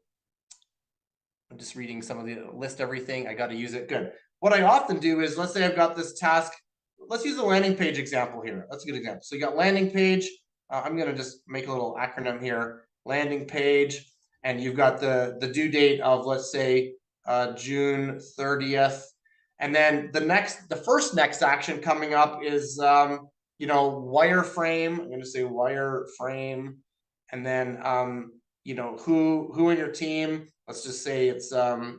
just reading some of the list, everything. I got to use it. Good. What I often do is, let's say I've got this task. Let's use the landing page example here. That's a good example. So you got landing page. I'm going to just make a little acronym here. Landing page. And you've got the due date of, let's say, June 30th. And then the first next action coming up is, wireframe. I'm going to say wireframe. And then, who in your team, let's just say it's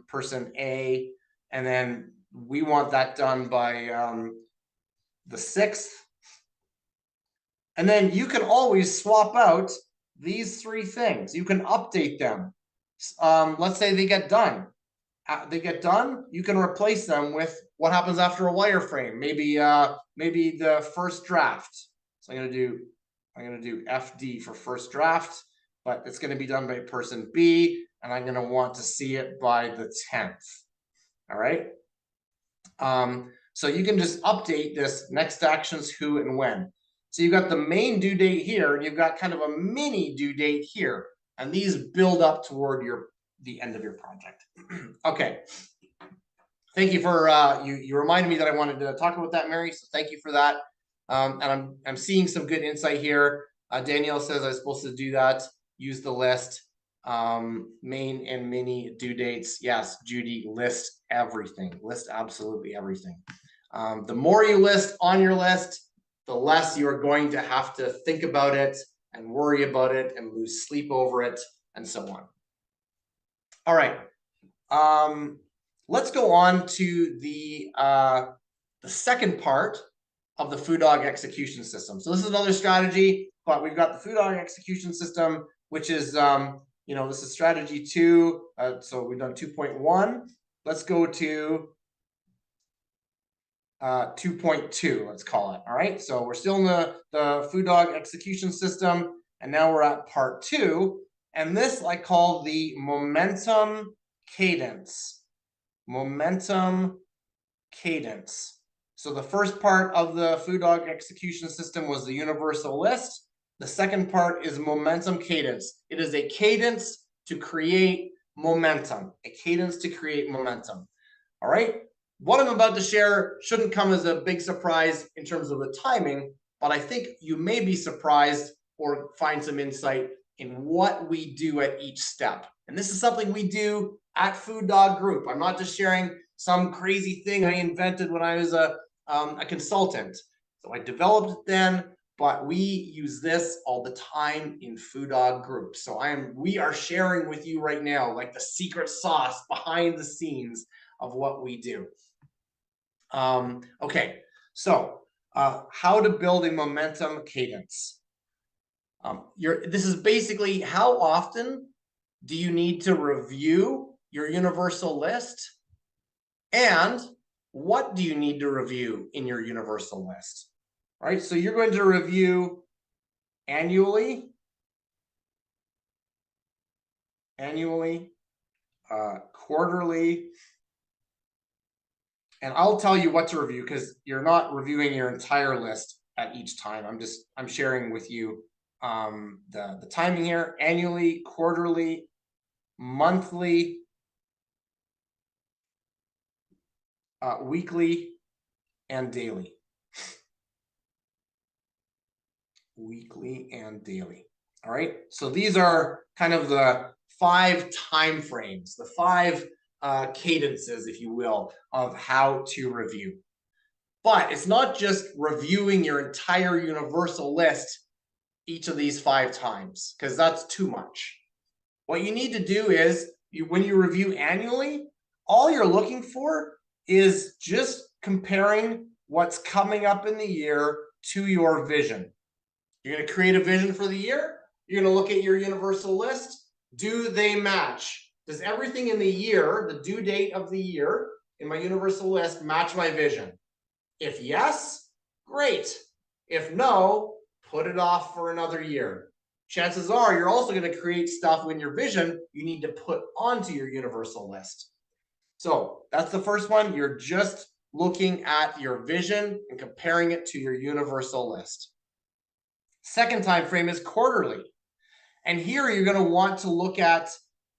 person A. And then we want that done by the 6th. And then you can always swap out these 3 things. You can update them. Let's say they get done. You can replace them with what happens after a wireframe. Maybe the first draft. So I'm gonna do FD for first draft, but it's gonna be done by person B, and I'm gonna want to see it by the 10th. All right. So you can just update this next actions, who and when. So you've got the main due date here, and you've got kind of a mini due date here, and these build up toward the end of your project. Okay. Thank you for you reminded me that I wanted to talk about that, Mary. So thank you for that. And I'm seeing some good insight here. Danielle says I was supposed to do that. Use the list. Main and mini due dates. Yes, Judy, list everything. List absolutely everything. The more you list on your list, the less you are going to have to think about it and worry about it and lose sleep over it and so on. All right. Let's go on to the second part of the Food Dog execution system. So this is another strategy, but we've got the Food Dog execution system, which is, this is strategy 2. So we've done 2.1. Let's go to 2.2, let's call it. All right. So we're still in the Food Dog execution system, and now we're at part 2. And this I call the momentum cadence. Momentum cadence. So the first part of the Food Dog execution system was the universal list. The second part is momentum cadence. It is a cadence to create momentum. A cadence to create momentum. All right. What I'm about to share shouldn't come as a big surprise in terms of the timing, but I think you may be surprised or find some insight in what we do at each step. And this is something we do at Food Dog Group. I'm not just sharing some crazy thing I invented when I was a consultant. So I developed it then, but we use this all the time in Food Dog Group. So we are sharing with you right now, like the secret sauce behind the scenes of what we do. Okay, so how to build a momentum cadence. This is basically how often do you need to review your universal list, and what do you need to review in your universal list? All right, so you're going to review annually, quarterly, and I'll tell you what to review because you're not reviewing your entire list at each time. I'm sharing with you the timing here: annually, quarterly, monthly, weekly, and daily. Weekly and daily. All right. So these are kind of the 5 time frames, the 5 cadences, if you will, of how to review. But it's not just reviewing your entire universal list each of these 5 times, because that's too much. What you need to do is, when you review annually, all you're looking for is just comparing what's coming up in the year to your vision. You're going to create a vision for the year. You're going to look at your universal list. Do they match? Does everything in the year, the due date of the year in my universal list, match my vision? If yes, great. If no, put it off for another year. Chances are you're also going to create stuff in your vision you need to put onto your universal list. So that's the first one. You're just looking at your vision and comparing it to your universal list. Second time frame is quarterly. And here you're going to want to look at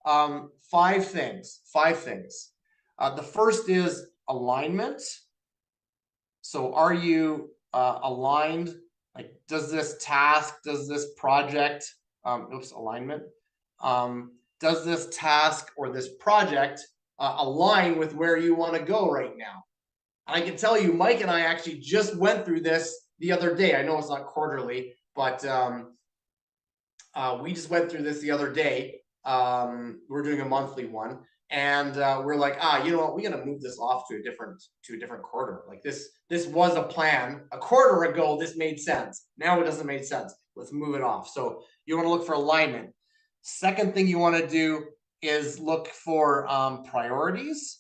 5 things. The first is alignment. So are you aligned? Like, does this task, does this project, alignment. Does this task or this project align with where you want to go right now. I can tell you, Mike and I actually just went through this the other day. I know it's not quarterly, but we just went through this the other day. We're doing a monthly one, and we're like, you know what? We got to move this off to a different quarter. Like this was a plan a quarter ago. This made sense. Now it doesn't make sense. Let's move it off. So you want to look for alignment. Second thing you want to do is look for priorities.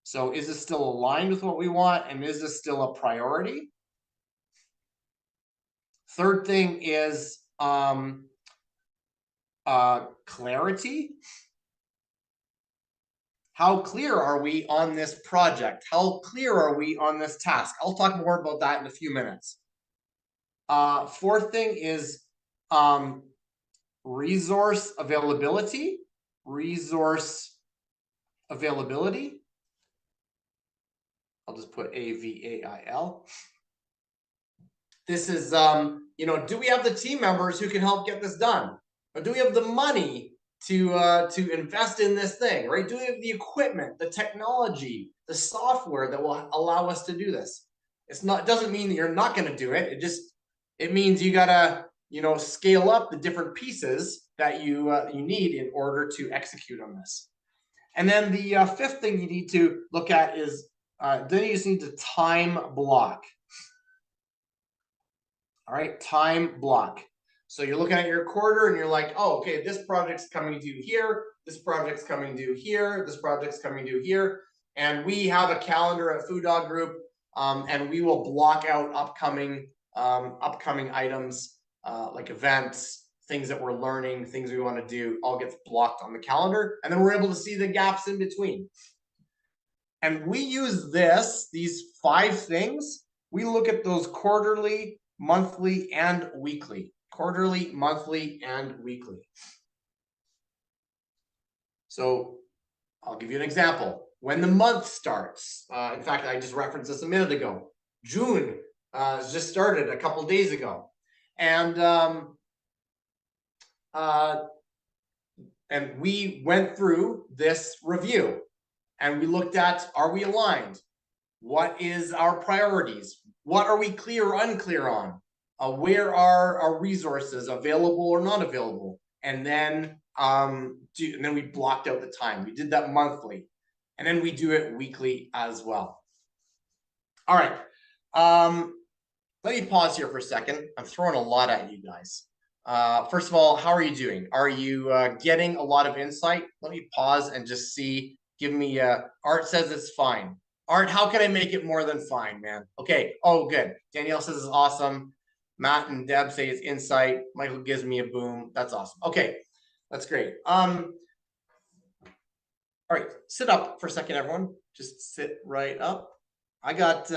So is this still aligned with what we want? And is this still a priority? Third thing is clarity. How clear are we on this project? How clear are we on this task? I'll talk more about that in a few minutes. Fourth thing is resource availability. Resource availability. I'll just put AVAIL. This is, you know, do we have the team members who can help get this done? Or do we have the money to invest in this thing, right? Do we have the equipment, the technology, the software that will allow us to do this? It doesn't mean that you're not going to do it. It means you gotta, you know, scale up the different pieces that you need in order to execute on this. And then the fifth thing you need to look at is then you just need to time block. All right, time block. So you're looking at your quarter and you're like, oh, okay, this project's coming due here, this project's coming due here, this project's coming due here. And we have a calendar at Food Dog Group, and we will block out upcoming items like events, things that we're learning, things we want to do, all gets blocked on the calendar. And then we're able to see the gaps in between. And we use these 5 things. We look at those quarterly, monthly, and weekly. Quarterly, monthly, and weekly. So I'll give you an example. When the month starts, in fact, I just referenced this a minute ago. June just started a couple days ago. And we went through this review and we looked at, are we aligned? What is our priorities? What are we clear or unclear on? Where are our resources available or not available? And then we blocked out the time. We did that monthly. And then we do it weekly as well. All right. Let me pause here for a second. I'm throwing a lot at you guys. First of all, how are you doing? Are you getting a lot of insight? Let me pause and just see. Give me Art says it's fine. Art, how can I make it more than fine, man? Okay. Oh, good. Danielle says it's awesome. Matt and Deb say it's insight. Michael gives me a boom. That's awesome. Okay. That's great. All right. Sit up for a second, everyone. Just sit right up. I got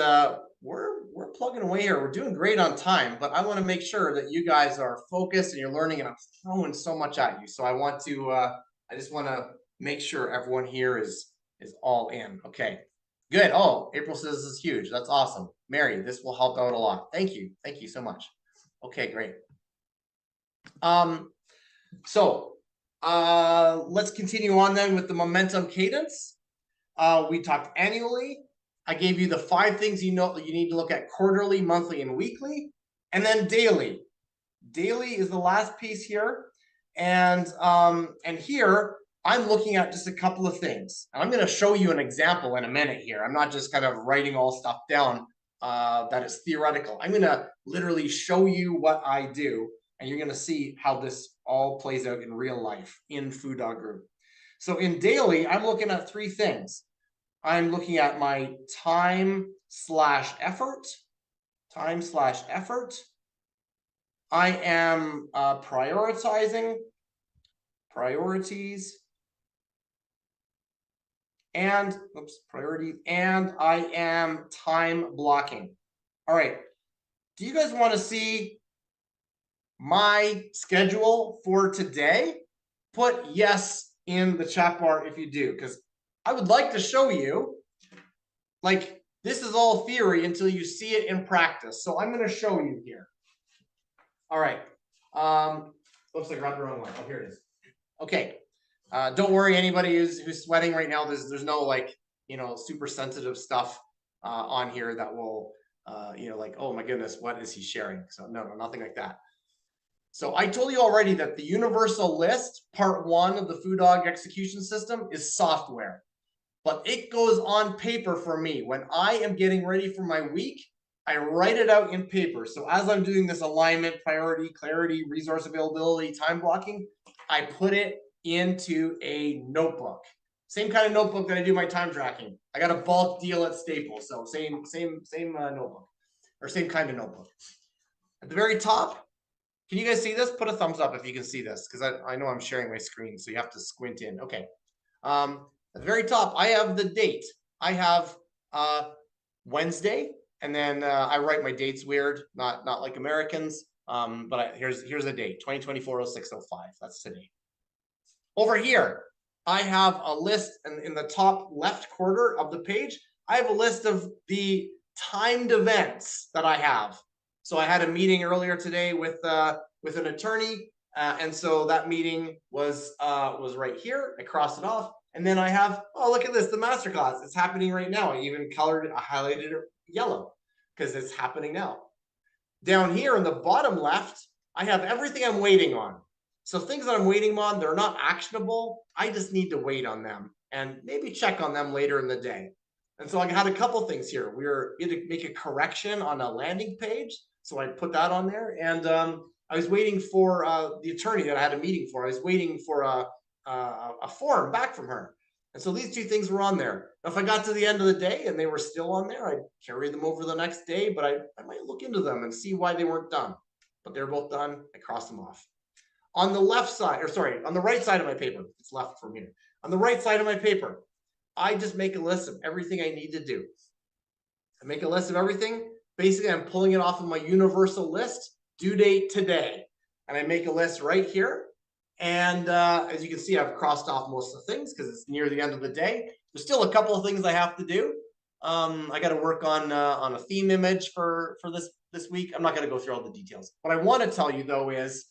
we're plugging away here. We're doing great on time, but I want to make sure that you guys are focused and you're learning, and I'm throwing so much at you. So I just want to make sure everyone here is all in. Okay, good. Oh, April says this is huge. That's awesome. Mary, this will help out a lot. Thank you. Thank you so much. Okay, great. So let's continue on then with the momentum cadence. We talked annually. I gave you the 5 things you need to look at: quarterly, monthly, and weekly, and then daily. Daily is the last piece here, and here I'm looking at just a couple of things. And I'm going to show you an example in a minute here. I'm not just kind of writing all stuff down that is theoretical. I'm going to literally show you what I do, and you're going to see how this all plays out in real life in Food Dog Group. So in daily, I'm looking at 3 things. I'm looking at my time/effort. I am prioritizing priorities and priorities, and I am time blocking. All right. Do you guys want to see my schedule for today? Put yes in the chat bar if you do, because I would like to show you, like, this is all theory until you see it in practice. So I'm going to show you here. All right. Oops, I grabbed the wrong one. Oh, here it is. Okay. Don't worry, anybody who's sweating right now. There's no like, super sensitive stuff on here that will, like, oh my goodness, what is he sharing? So no, nothing like that. So I told you already that the universal list, part 1 of the Food Dog execution system, is software, but it goes on paper for me. When I am getting ready for my week, I write it out in paper. So as I'm doing this alignment, priority, clarity, resource availability, time blocking, I put it into a notebook. Same kind of notebook that I do my time tracking. I got a bulk deal at Staples, so same notebook, or same kind of notebook. At the very top, can you guys see this? Put a thumbs up if you can see this, because I know I'm sharing my screen, so you have to squint in. Okay. At the very top, I have the date. I have Wednesday, and then I write my dates weird, not like Americans. But here's the date, 2024-06-05. That's today. Over here, I have a list, and in the top left corner of the page, I have a list of the timed events that I have. So I had a meeting earlier today with an attorney, and so that meeting was right here. I crossed it off, and then I have, oh, look at this, the masterclass. It's happening right now. I even highlighted it yellow because it's happening now. Down here in the bottom left, I have everything I'm waiting on. So things that I'm waiting on, they're not actionable. I just need to wait on them and maybe check on them later in the day. And so I had a couple things here. We had to make a correction on a landing page, so I put that on there. And I was waiting for the attorney that I had a meeting for. I was waiting for a form back from her. And so these two things were on there. If I got to the end of the day and they were still on there, I'd carry them over the next day, but I might look into them and see why they weren't done. But they're both done. I crossed them off. On the left side, or sorry, on the right side of my paper, it's left from here. On the right side of my paper, I just make a list of everything I need to do. I make a list of everything. Basically, I'm pulling it off of my universal list, due date today. And I make a list right here. And as you can see, I've crossed off most of the things because it's near the end of the day. There's still a couple of things I have to do. I got to work on a theme image for this week. I'm not going to go through all the details. What I want to tell you, though, is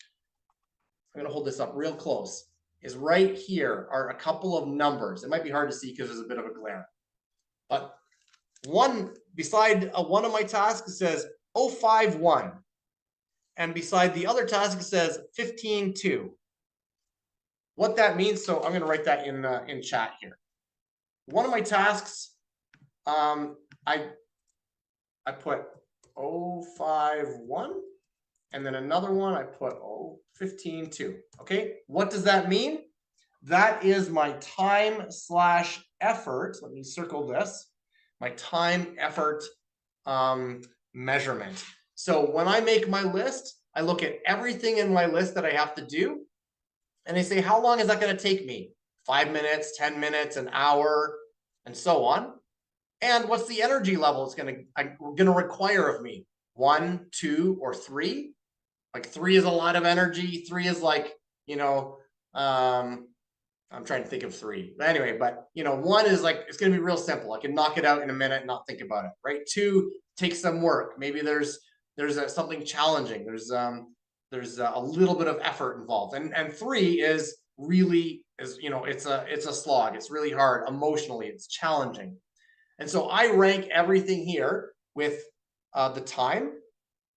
I'm going to hold this up real close, is right here are a couple of numbers. It might be hard to see because there's a bit of a glare. But beside one of my tasks says 051. And beside the other task it says 15-2. What that means, so I'm going to write that in chat here. One of my tasks, I put 051. And then another one, I put 15-2. Okay, what does that mean? That is my time/effort. Let me circle this. My time effort measurement. So when I make my list, I look at everything in my list that I have to do, and I say, how long is that going to take me? 5 minutes, 10 minutes, an hour, and so on. And what's the energy level it's going to require of me? 1, 2, or 3? Like 3 is a lot of energy. 3 is like, I'm trying to think of 3. But anyway, 1 is like, it's going to be real simple. I can knock it out in a minute and not think about it, right? 2 takes some work. Maybe there's something challenging. There's a little bit of effort involved. And 3 is really, it's a slog. It's really hard emotionally. It's challenging. And so I rank everything here with the time,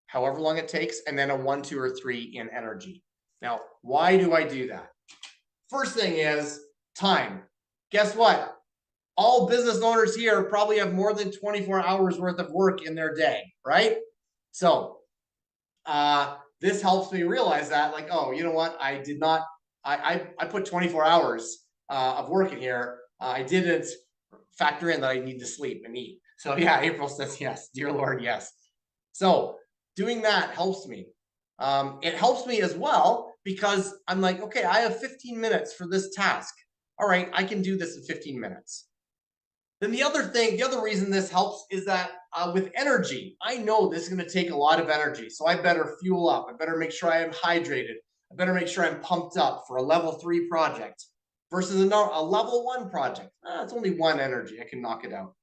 however long it takes, and then a 1, 2, or 3 in energy. Now, why do I do that? First thing is time. Guess what? All business owners here probably have more than 24 hours worth of work in their day, right? So this helps me realize that, like, oh, you know what? I did not, I put 24 hours of work in here. I didn't factor in that I need to sleep and eat. So yeah, April says yes. Dear Lord, yes. So doing that helps me. It helps me as well because I'm like, okay, I have 15 minutes for this task. All right, I can do this in 15 minutes. Then the other reason this helps is that with energy, I know this is going to take a lot of energy. So I better fuel up. I better make sure I am hydrated. I better make sure I'm pumped up for a level 3 project versus a level 1 project. It's only 1 energy. I can knock it out.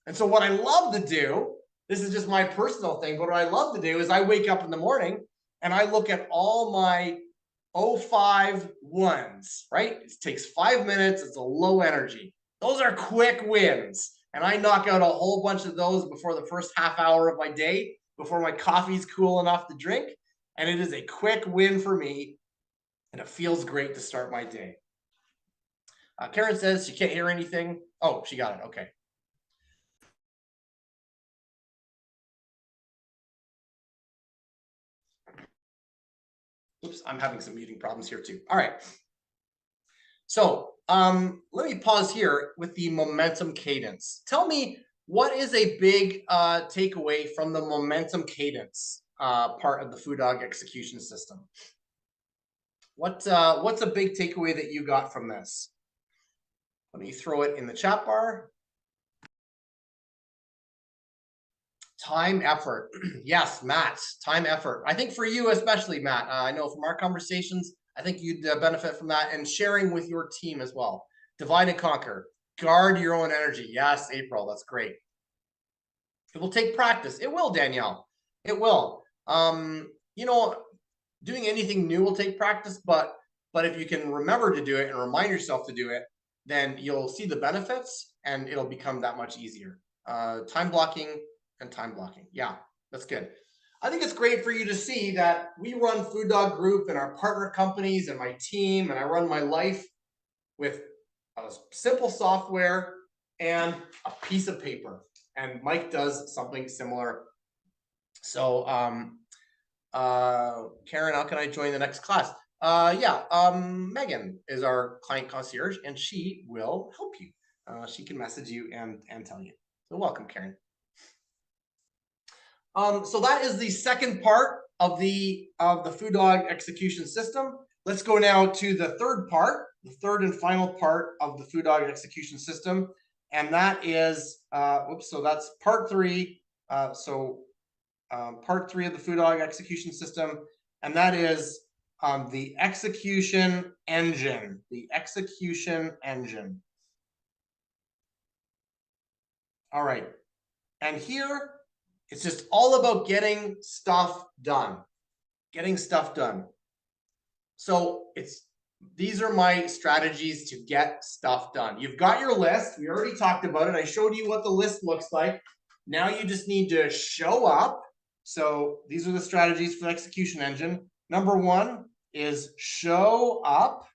And so what I love to do, this is just my personal thing, but what I love to do is I wake up in the morning and I look at all my 0.05 ones, right? It takes 5 minutes. It's a low energy. Those are quick wins. And I knock out a whole bunch of those before the first half hour of my day, before my coffee's cool enough to drink. And it is a quick win for me. And it feels great to start my day. Karen says she can't hear anything. Oh, she got it. Okay. Oops, I'm having some muting problems here too. All right. So let me pause here with the momentum cadence. Tell me, what is a big takeaway from the momentum cadence part of the Food Dog execution system? What's a big takeaway that you got from this? Let me throw it in the chat bar. Time, effort. Yes, Matt, time, effort. I think for you especially, Matt, I know from our conversations, I think you'd benefit from that, and sharing with your team as well. Divide and conquer. Guard your own energy. Yes, April, that's great. It will take practice. It will, Danielle. It will. You know, doing anything new will take practice, but if you can remember to do it and remind yourself to do it, then you'll see the benefits and it'll become that much easier. Time blocking and time blocking. Yeah, that's good. I think it's great for you to see that we run Food Dog Group and our partner companies and my team, and I run my life with a simple software and a piece of paper. And Mike does something similar. So, Karen, how can I join the next class? Megan is our client concierge, and she will help you. She can message you and tell you. So welcome, Karen. So that is the second part of the Food Dog execution system. Let's go now to the third part, the third and final part of the Food Dog execution system, and that is so that's part three. Part three of the Food Dog execution system, and that is the execution engine. The execution engine. All right, and here it's just all about getting stuff done. Getting stuff done. So these are my strategies to get stuff done. You've got your list. We already talked about it. I showed you what the list looks like. Now you just need to show up. So these are the strategies for the execution engine. Number one is show up.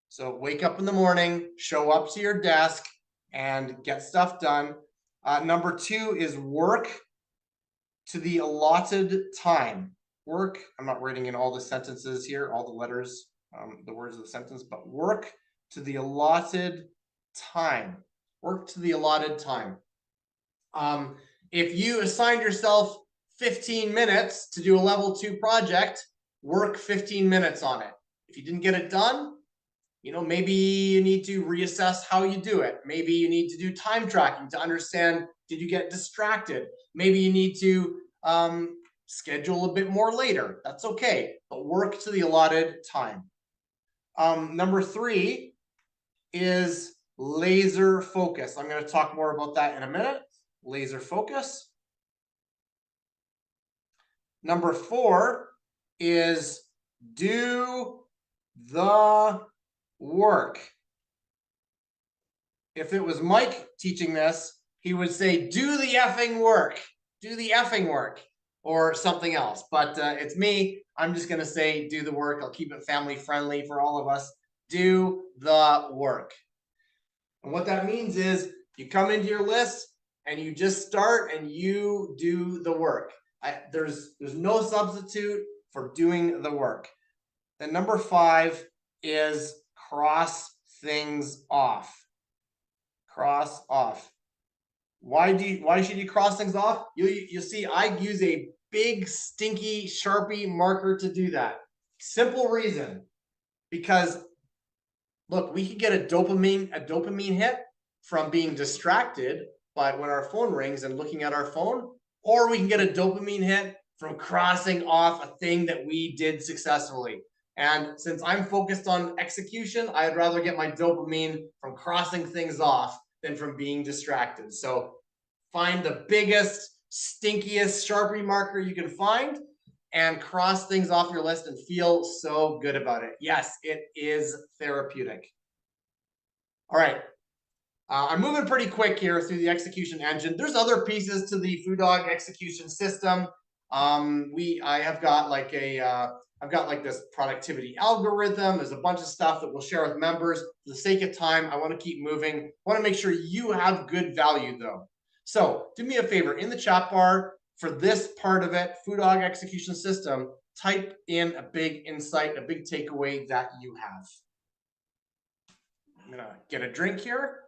So wake up in the morning, show up to your desk, and get stuff done. Number two is work to the allotted time. Work, I'm not writing in all the sentences here, all the letters, the words of the sentence, but work to the allotted time. Work to the allotted time. If you assigned yourself 15 minutes to do a level 2 project, work 15 minutes on it. If you didn't get it done, you know, maybe you need to reassess how you do it. Maybe you need to do time tracking to understand, did you get distracted? Maybe you need to schedule a bit more later. That's okay, but work to the allotted time. Number three is laser focus. I'm going to talk more about that in a minute. Laser focus. Number four is do the work. If it was Mike teaching this, he would say, do the effing work. Do the effing work, or something else. But it's me. I'm just going to say do the work. I'll keep it family friendly for all of us. Do the work. And what that means is you come into your list and you just start and you do the work. There's no substitute for doing the work. Then number five is cross things off. Cross off. Why should you cross things off? You see, I use a big stinky Sharpie marker to do that. Simple reason, because look, we could get a dopamine hit from being distracted by when our phone rings and looking at our phone, or we can get a dopamine hit from crossing off a thing that we did successfully. And since I'm focused on execution, I'd rather get my dopamine from crossing things off than from being distracted. So find the biggest, stinkiest Sharpie marker you can find and cross things off your list and feel so good about it. Yes, it is therapeutic. All right. I'm moving pretty quick here through the execution engine. There's other pieces to the Food Dog execution system. I have got like I've got like this productivity algorithm. There's a bunch of stuff that we'll share with members. For the sake of time, I want to keep moving. I want to make sure you have good value though. So do me a favor, in the chat bar for this part of it, Food Dog execution system, type in a big insight, a big takeaway that you have. I'm gonna get a drink here.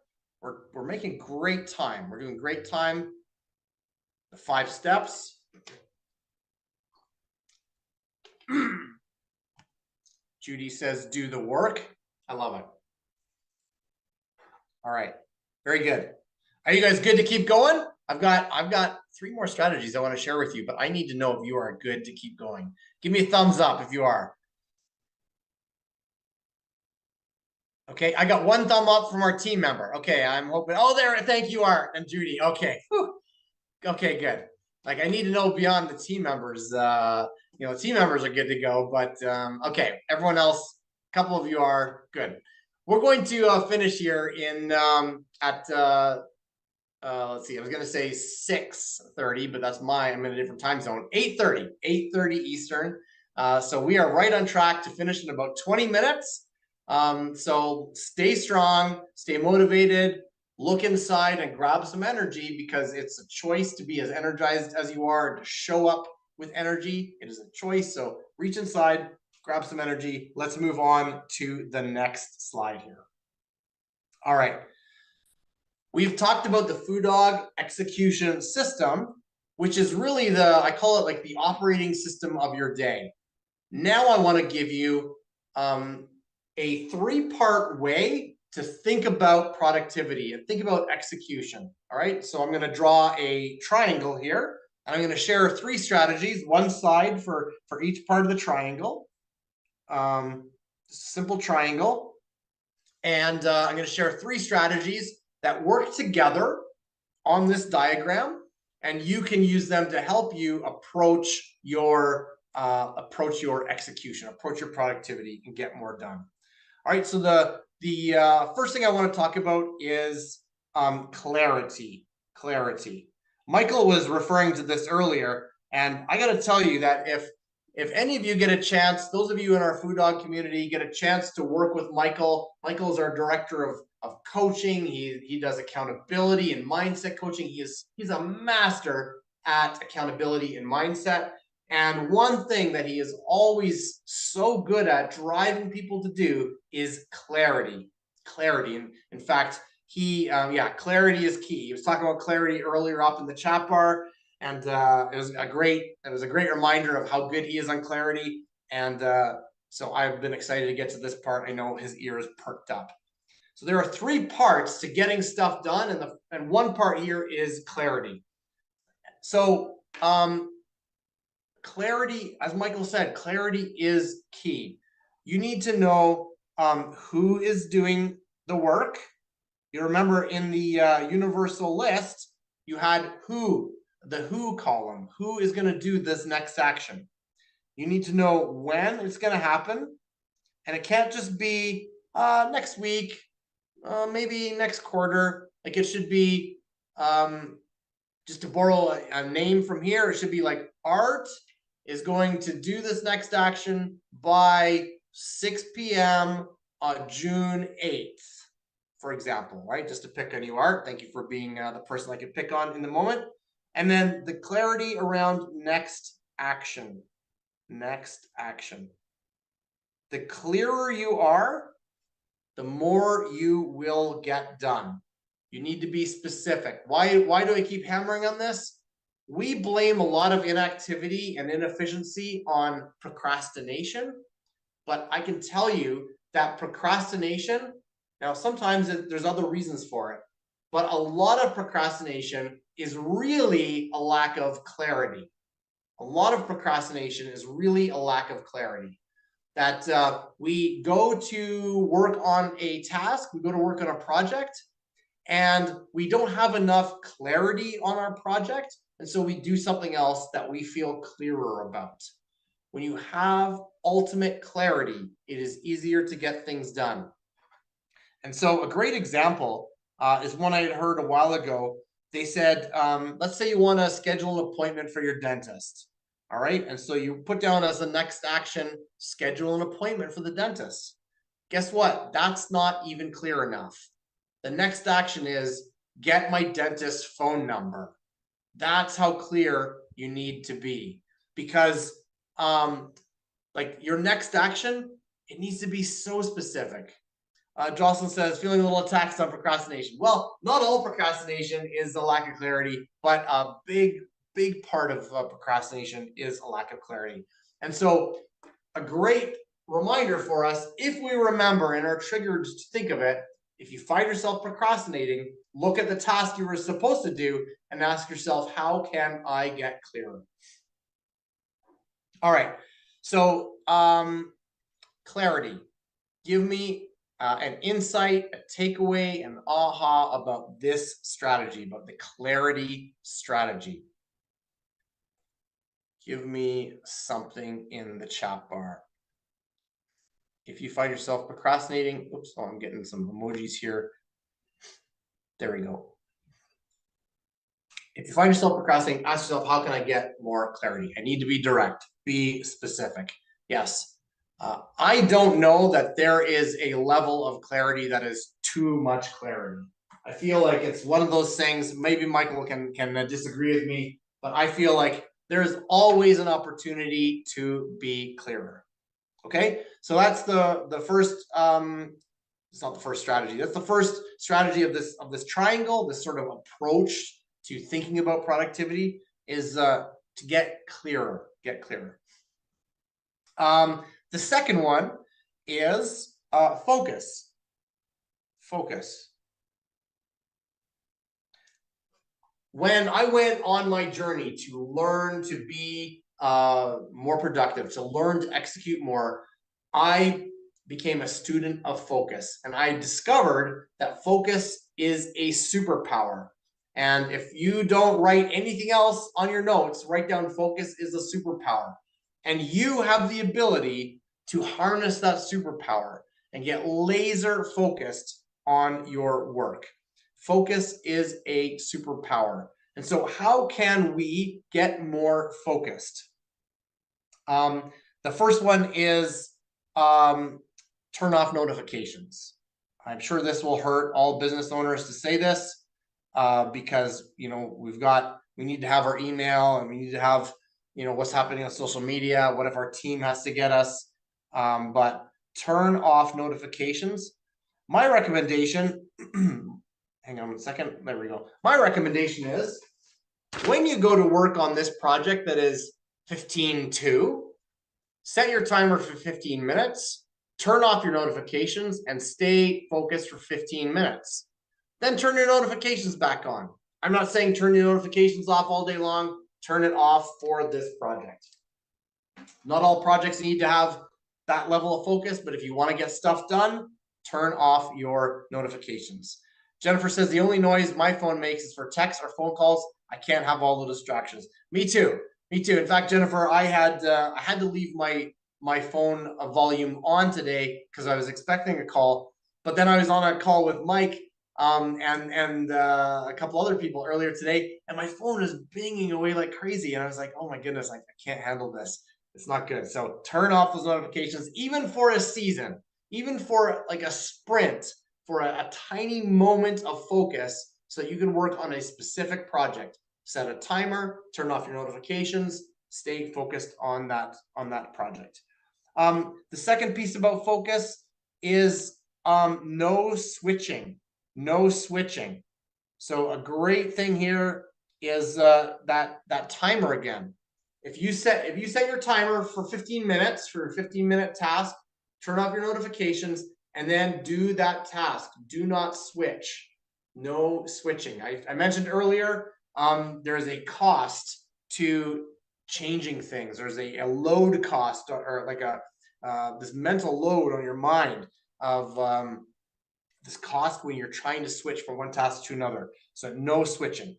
We're making great time. We're doing great time. The 5 steps. Judy says, do the work. I love it. All right, very good. Are you guys good to keep going? I've got 3 more strategies I want to share with you, but I need to know if you are good to keep going. Give me a thumbs up if you are. Okay, I got 1 thumb up from our team member. Okay, I'm hoping. Oh, there. Thank you, Art and Judy. Okay. Whew. Okay, good. Like I need to know beyond the team members. Team members are good to go, but okay, everyone else, a couple of you are good. We're going to finish here in let's see, I was going to say 6:30, but I'm in a different time zone. 8:30 Eastern. So we are right on track to finish in about 20 minutes. So stay strong, stay motivated, look inside and grab some energy, because it's a choice to be as energized as you are and to show up with energy. It is a choice. So reach inside, grab some energy. Let's move on to the next slide here. All right. We've talked about the Food Dog execution system, which is really I call it like the operating system of your day. Now I want to give you a 3-part way to think about productivity and think about execution. All right, so I'm going to draw a triangle here, and I'm going to share 3 strategies, one side for each part of the triangle. Simple triangle. And I'm going to share 3 strategies that work together on this diagram, and you can use them to help you approach your execution, approach your productivity, and get more done. All right, so the first thing I want to talk about is clarity. Michael was referring to this earlier, and I got to tell you that if any of you get a chance, those of you in our Food Dog community get a chance to work with Michael. Michael is our director of coaching. He does accountability and mindset coaching. He's a master at accountability and mindset. And one thing that he is always so good at driving people to do is clarity. And in fact, clarity is key. He was talking about clarity earlier up in the chat bar, and it was a great reminder of how good he is on clarity. And so I've been excited to get to this part. I know his ears perked up. So there are 3 parts to getting stuff done, and one part here is clarity. So clarity, as Michael said, clarity is key. You need to know who is doing the work. You remember in the universal list, you had the who column. Who is going to do this next action? You need to know when it's going to happen. And it can't just be next week, maybe next quarter. Like it should be, just to borrow a name from here, it should be like Art is going to do this next action by 6 p.m. on June 8th, for example, right? Just to pick on you, Art. Thank you for being the person I could pick on in the moment. And then the clarity around next action. The clearer you are, the more you will get done. You need to be specific. Why do I keep hammering on this? We blame a lot of inactivity and inefficiency on procrastination, but I can tell you that procrastination, now sometimes there's other reasons for it, but a lot of procrastination is really a lack of clarity. A lot of procrastination is really a lack of clarity. That we go to work on a task, we go to work on a project, and we don't have enough clarity on our project, and so we do something else that we feel clearer about. When you have ultimate clarity, it is easier to get things done. And so a great example is one I had heard a while ago. They said, let's say you want to schedule an appointment for your dentist. All right. And so you put down as the next action, schedule an appointment for the dentist. Guess what? That's not even clear enough. The next action is get my dentist's phone number. That's how clear you need to be, because like your next action, it needs to be so specific. Jocelyn says, feeling a little attacked on procrastination. Well, not all procrastination is a lack of clarity, but a big part of procrastination is a lack of clarity. And so a great reminder for us, if we remember and are triggered to think of it, if you find yourself procrastinating, look at the task you were supposed to do and ask yourself, how can I get clearer? All right, so clarity. Give me an insight, a takeaway, an aha about this strategy, about the clarity strategy. Give me something in the chat bar. If you find yourself procrastinating, oops, oh, I'm getting some emojis here. There we go. If you find yourself procrastinating, ask yourself, how can I get more clarity? I need to be direct, be specific. Yes. I don't know that there is a level of clarity that is too much clarity. I feel like it's one of those things, maybe Michael can disagree with me, but I feel like there's always an opportunity to be clearer. Okay, so that's the first, it's not the first strategy, that's the first strategy of this triangle, this sort of approach to thinking about productivity, is to get clearer. The second one is focus. When I went on my journey to learn to be more productive, to learn to execute more, I became a student of focus, and I discovered that focus is a superpower. And if you don't write anything else on your notes, write down focus is a superpower. And you have the ability to harness that superpower and get laser focused on your work. Focus is a superpower. And so how can we get more focused? The first one is turn off notifications. I'm sure this will hurt all business owners to say this, because we need to have our email, and we need to have what's happening on social media. What if our team has to get us? But turn off notifications. My recommendation, hang on a second, there we go. My recommendation is, when you go to work on this project that is 15:2, set your timer for 15 minutes, turn off your notifications, and stay focused for 15 minutes. Then turn your notifications back on. I'm not saying turn your notifications off all day long. Turn it off for this project. Not all projects need to have that level of focus, but if you want to get stuff done, turn off your notifications. Jennifer says, the only noise my phone makes is for texts or phone calls. I can't have all the distractions. Me too. In fact, Jennifer, I had to leave my phone volume on today because I was expecting a call, but then I was on a call with Mike and a couple other people earlier today, and my phone is binging away like crazy, and I was like, oh my goodness, I can't handle this. It's not good. So turn off those notifications, even for a season, even for like a sprint, for a tiny moment of focus, so that you can work on a specific project. Set a timer, turn off your notifications, stay focused on that project. The second piece about focus is no switching. So a great thing here is that timer again. If you set your timer for 15 minutes for a 15-minute task, turn off your notifications, and then do that task. Do not switch. No switching. I mentioned earlier, there is a cost to changing things. There's a load cost, or like this mental load on your mind of this cost when you're trying to switch from one task to another. So no switching.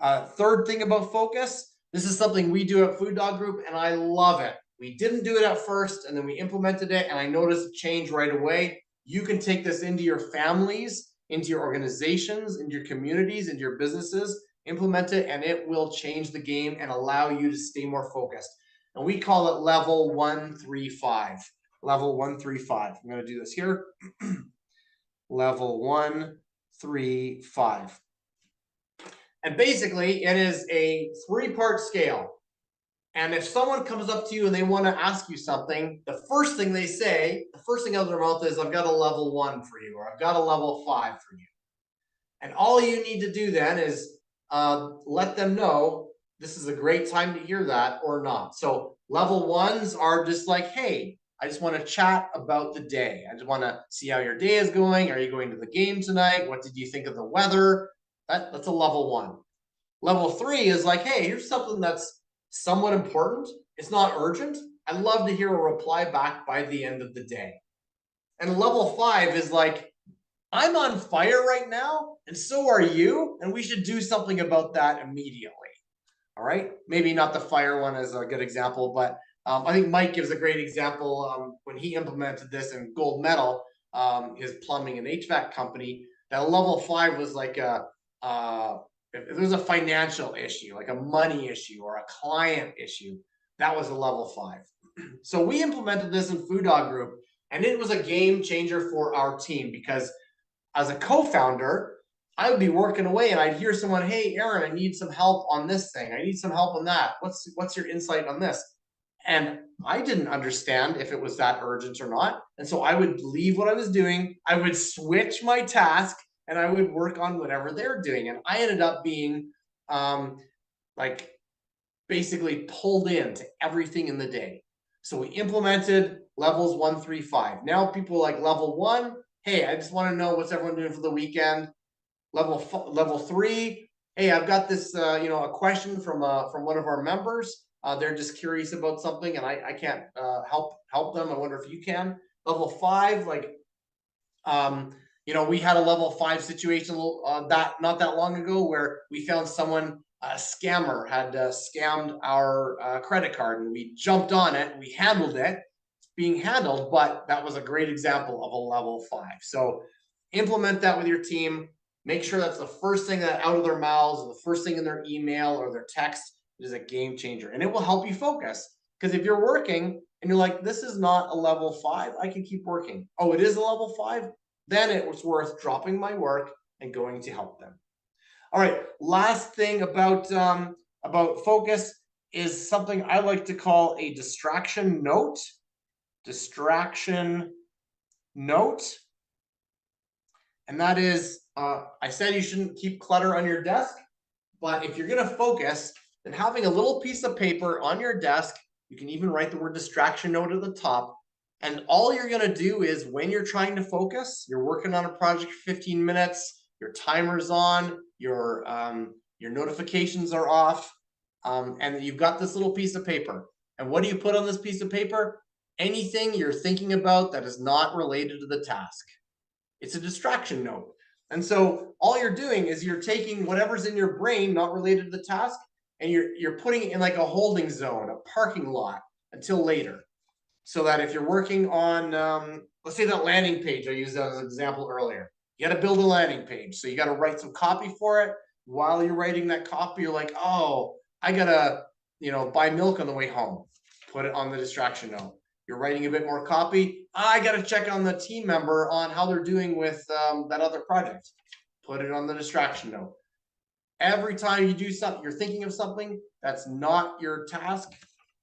Third thing about focus, this is something we do at Food Dog Group, and I love it. We didn't do it at first, and then we implemented it, and I noticed a change right away. You can take this into your families, into your organizations, into your communities, into your businesses, implement it, and it will change the game and allow you to stay more focused. And we call it level 135. Level 135. I'm going to do this here. Level 135. And basically, it is a 3-part scale. And if someone comes up to you and they want to ask you something, the first thing they say, the first thing out of their mouth is, I've got a level 1 for you, or I've got a level 5 for you. And all you need to do then is let them know this is a great time to hear that or not. So level 1s are just like, hey, I just want to chat about the day. I just want to see how your day is going. Are you going to the game tonight? What did you think of the weather? That's a level 1. Level 3 is like, hey, here's something that's somewhat important. It's not urgent. I'd love to hear a reply back by the end of the day. And level 5 is like, I'm on fire right now, and so are you, and we should do something about that immediately. All right, maybe not the fire one is a good example, but I think Mike gives a great example when he implemented this in Gold Medal, his plumbing and HVAC company. That level 5 was like if there was a financial issue, like a money issue or a client issue, that was a level 5. So we implemented this in Food Dog Group, and it was a game changer for our team because as a co-founder, I would be working away and I'd hear someone, hey, Aaron, I need some help on this thing. I need some help on that. What's your insight on this? And I didn't understand if it was that urgent or not. And so I would leave what I was doing. I would switch my task and I would work on whatever they're doing. And I ended up being like basically pulled into everything in the day. So we implemented levels 1 3 5. Now people are like level 1, hey, I just want to know what's everyone doing for the weekend. Level 3, hey, I've got this a question from one of our members. They're just curious about something, and I can't help them. I wonder if you can. Level 5, like we had a level 5 situation that not that long ago where we found someone, a scammer had scammed our credit card, and we jumped on it. We handled it. It's being handled, but that was a great example of a level 5. So implement that with your team. Make sure that's the first thing that out of their mouths, or the first thing in their email or their text. It is a game changer, and it will help you focus. Because if you're working and you're like, this is not a level 5, I can keep working. Oh, it is a level 5? Then it was worth dropping my work and going to help them. All right, last thing about focus is something I like to call a distraction note. Distraction note. And that is, I said you shouldn't keep clutter on your desk, but if you're going to focus, then having a little piece of paper on your desk, you can even write the word distraction note at the top. And all you're going to do is when you're trying to focus, you're working on a project for 15 minutes, your timer's on, your notifications are off, and you've got this little piece of paper. And what do you put on this piece of paper? Anything you're thinking about that is not related to the task. It's a distraction note. And so all you're doing is you're taking whatever's in your brain not related to the task, and you're putting it in like a holding zone, a parking lot until later. So that if you're working on, let's say that landing page I used as an example earlier, you got to build a landing page. So you got to write some copy for it. While you're writing that copy, you're like, oh, I got to, buy milk on the way home. Put it on the distraction note. You're writing a bit more copy. I got to check on the team member on how they're doing with that other project. Put it on the distraction note. Every time you do something, you're thinking of something that's not your task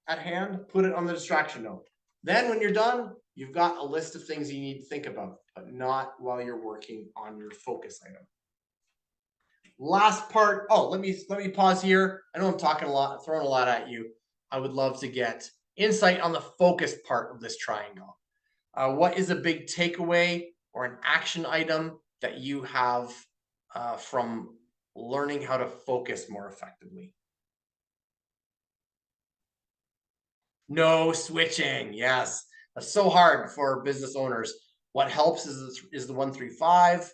at hand, put it on the distraction note. Then when you're done, you've got a list of things you need to think about, but not while you're working on your focus item. Last part. Oh, let me pause here. I know I'm talking a lot, throwing a lot at you. I would love to get insight on the focus part of this triangle. What is a big takeaway or an action item that you have from learning how to focus more effectively? No switching. Yes, that's so hard for business owners. What helps is the 1 3 5.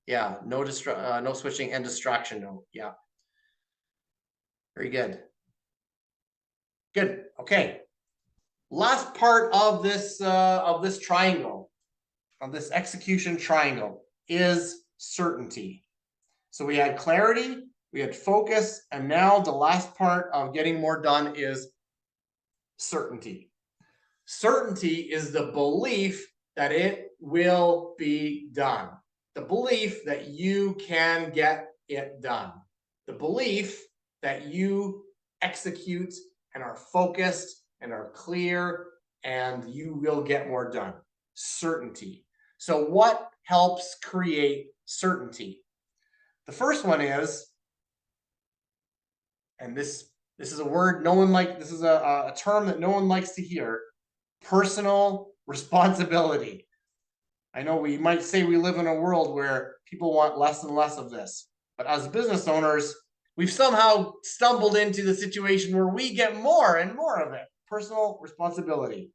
Yeah, no switching and distraction. No, yeah, very good. Good. Okay. Last part of this triangle, of this execution triangle, is certainty. So we had clarity, we had focus, and now the last part of getting more done is certainty. Certainty is the belief that it will be done. The belief that you can get it done. The belief that you execute and are focused and are clear and you will get more done. Certainty. So what helps create certainty? The first one is, and this is a word no one this is a term that no one likes to hear, personal responsibility. I know we might say we live in a world where people want less and less of this, but as business owners, we've somehow stumbled into the situation where we get more and more of it. Personal responsibility.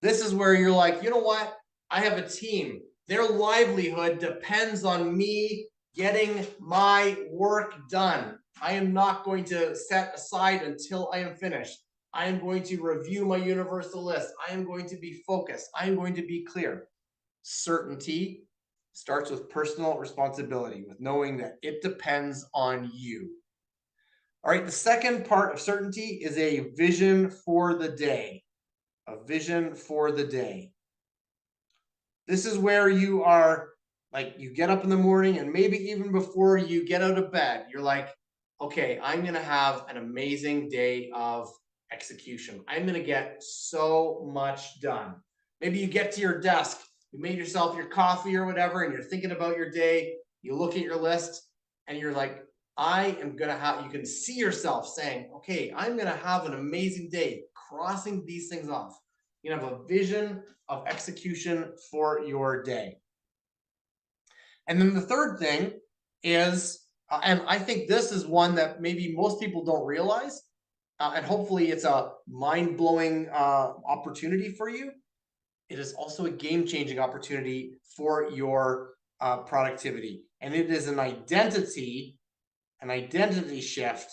This is where you're like, you know what? I have a team. Their livelihood depends on me getting my work done. I am not going to set aside until I am finished. I am going to review my universal list. I am going to be focused. I am going to be clear. Certainty starts with personal responsibility, with knowing that it depends on you. All right, the second part of certainty is a vision for the day. A vision for the day. This is where you are, like, you get up in the morning, and maybe even before you get out of bed, you're like, okay, I'm going to have an amazing day of execution. I'm going to get so much done. Maybe you get to your desk, you made yourself your coffee or whatever, and you're thinking about your day. You look at your list and you're like, I am going to have, you can see yourself saying, okay, I'm going to have an amazing day, crossing these things off. You have a vision of execution for your day. And then the third thing is, and I think this is one that maybe most people don't realize, and hopefully it's a mind-blowing opportunity for you. It is also a game-changing opportunity for your productivity. And it is an identity shift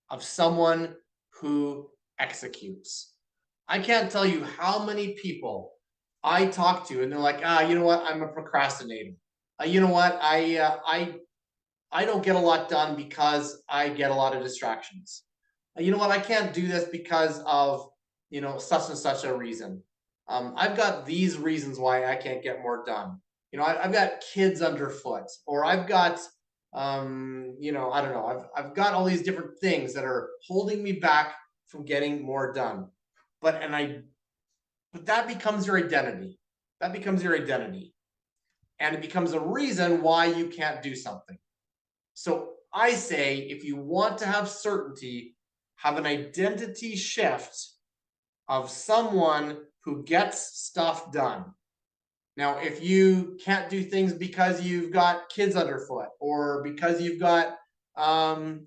of someone who executes. I can't tell you how many people I talk to and they're like, you know what? I'm a procrastinator. You know what? I don't get a lot done because I get a lot of distractions. You know what? I can't do this because of, you know, such and such a reason. I've got these reasons why I can't get more done. You know, I've got kids underfoot, or I've got, you know, I don't know. I've got all these different things that are holding me back from getting more done. But that becomes your identity. That becomes your identity. And it becomes a reason why you can't do something. So I say, if you want to have certainty, have an identity shift of someone who gets stuff done. Now, if you can't do things because you've got kids underfoot, or because you've got,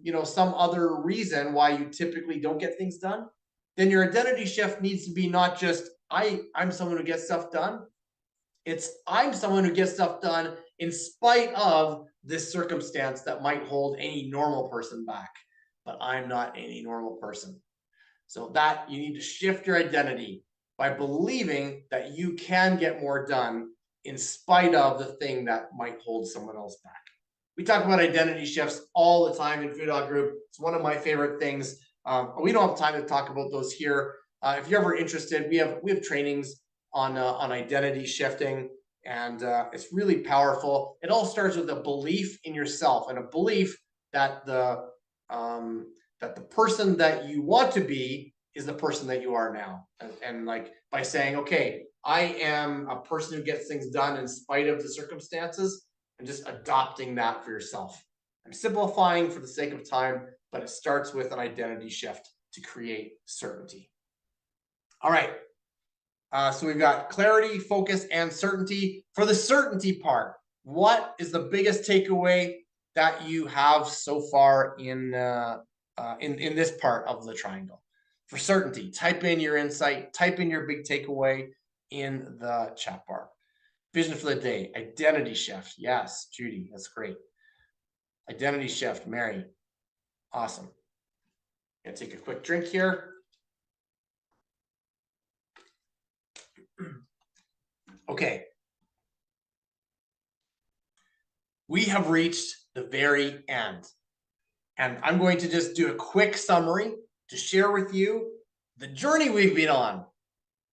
you know, some other reason why you typically don't get things done, then your identity shift needs to be not just I'm someone who gets stuff done. It's I'm someone who gets stuff done in spite of this circumstance that might hold any normal person back, but I'm not any normal person. So that you need to shift your identity by believing that you can get more done in spite of the thing that might hold someone else back. We talk about identity shifts all the time in Food Dog Group. It's one of my favorite things. We don't have time to talk about those here. If you're ever interested, we have trainings on identity shifting, and it's really powerful. It all starts with a belief in yourself and a belief that the person that you want to be is the person that you are now. And like by saying, okay, I am a person who gets things done in spite of the circumstances, and just adopting that for yourself. I'm simplifying for the sake of time, but it starts with an identity shift to create certainty. All right. So we've got clarity, focus, and certainty. For the certainty part, what is the biggest takeaway that you have so far in this part of the triangle? For certainty, type in your insight, type in your big takeaway in the chat bar. Vision for the day, identity shift. Yes, Judy, that's great. Identity shift, Mary. Awesome. Gonna take a quick drink here. Okay. We have reached the very end. And I'm going to just do a quick summary to share with you the journey we've been on.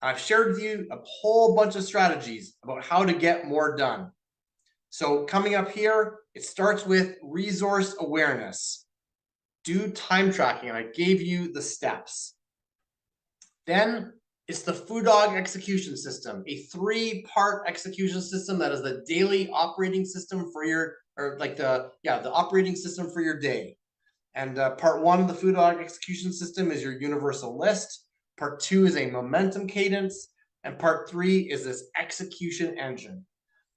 I've shared with you a whole bunch of strategies about how to get more done. So coming up here, it starts with resource awareness. Do time tracking. I gave you the steps. Then it's the Food Dog execution system, a 3-part execution system that is the daily operating system for your, or like the operating system for your day. And part 1 of the Food Dog execution system is your universal list. Part 2 is a momentum cadence. And part 3 is this execution engine.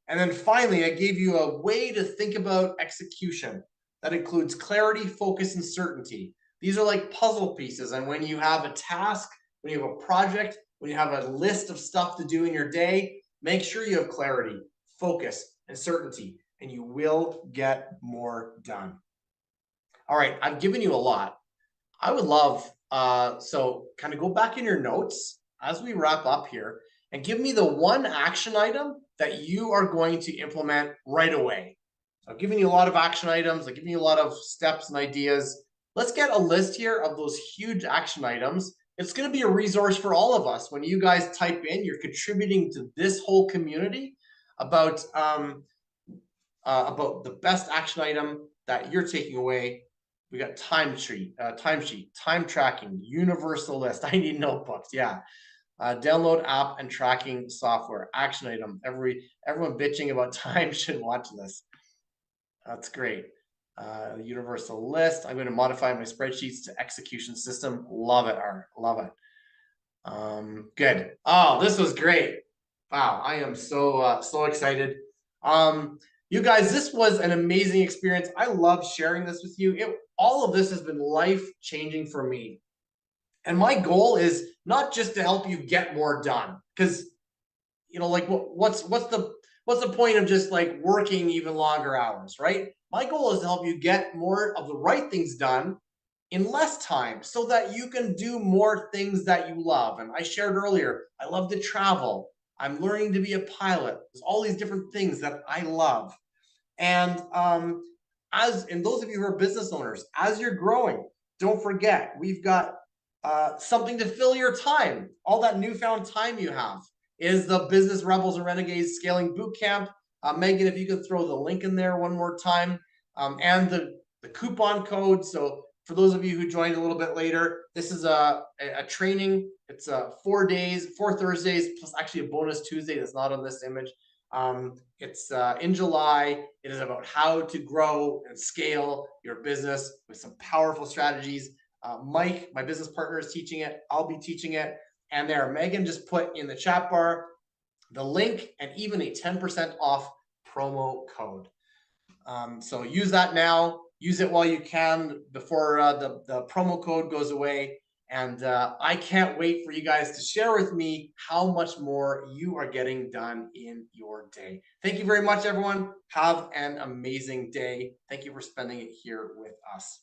And then finally, I gave you a way to think about execution that includes clarity, focus, and certainty. These are like puzzle pieces. And when you have a task, when you have a project, when you have a list of stuff to do in your day, make sure you have clarity, focus, and certainty, and you will get more done. All right, I've given you a lot. I would love, so kind of go back in your notes as we wrap up here and give me the one action item that you are going to implement right away. So I've given you a lot of action items. I've given you a lot of steps and ideas. Let's get a list here of those huge action items. It's going to be a resource for all of us. When you guys type in, you're contributing to this whole community about the best action item that you're taking away. We got time tracking, universal list. I need notebooks. Yeah. Download app and tracking software. Action item. Everyone bitching about time should watch this. That's great. Universal list. I'm going to modify my spreadsheets to execution system. Love it, Art. Love it. Good. Oh, this was great. Wow, I am so excited. You guys, this was an amazing experience. I love sharing this with you. All of this has been life-changing for me. And my goal is not just to help you get more done, because like what's the point of just like working even longer hours, right? My goal is to help you get more of the right things done in less time so that you can do more things that you love. And I shared earlier, I love to travel. I'm learning to be a pilot. There's all these different things that I love. And those of you who are business owners, as you're growing, don't forget, we've got something to fill your time. All that newfound time you have is the Business Rebels and Renegades Scaling Bootcamp. Megan, if you could throw the link in there one more time, and the coupon code. So for those of you who joined a little bit later, this is a training. It's 4 days, 4 Thursdays, plus actually a bonus Tuesday that's not on this image. It's in July. It is about how to grow and scale your business with some powerful strategies. Mike, my business partner, is teaching it. I'll be teaching it. And there, Megan just put in the chat bar the link and even a 10% off promo code. So use that now. Use it while you can before the promo code goes away. And I can't wait for you guys to share with me how much more you are getting done in your day. Thank you very much, everyone. Have an amazing day. Thank you for spending it here with us.